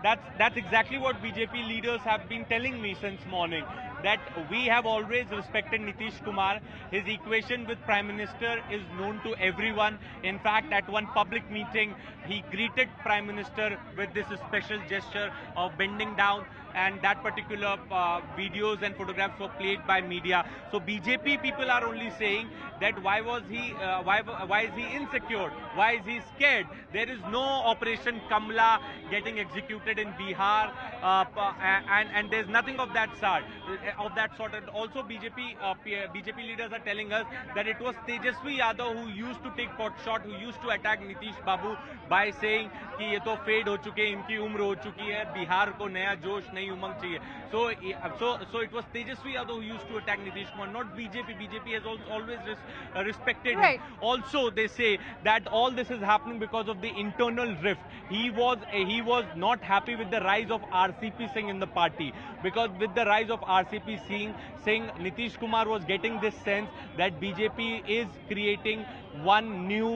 That's exactly what BJP leaders have been telling me since morning, that we have always respected Nitish Kumar. His equation with Prime Minister is known to everyone. In fact, at one public meeting, he greeted Prime Minister with this special gesture of bending down, and that particular videos and photographs were played by media. So BJP people are only saying that why is he insecure? Why is he scared? There is no Operation Kamla getting executed in Bihar, and there's nothing of that sort. And also BJP leaders are telling us that it was Tejashwi Yadav who used to take pot shot, who used to attack Nitish Babu by saying कि ये तो fade हो चुके हैं, इनकी उम्र हो चुकी है, बिहार को नया जोश, नई उमंग चाहिए. So it was Tejashwi Yadav who used to attack Nitish Kumar, not BJP. BJP has always respected him. Also, they say that all this is happening because of the internal rift. He was not happy with the rise of RCP Singh in the party, because with the rise of RCP Singh, Nitish Kumar was getting this sense that BJP is creating one new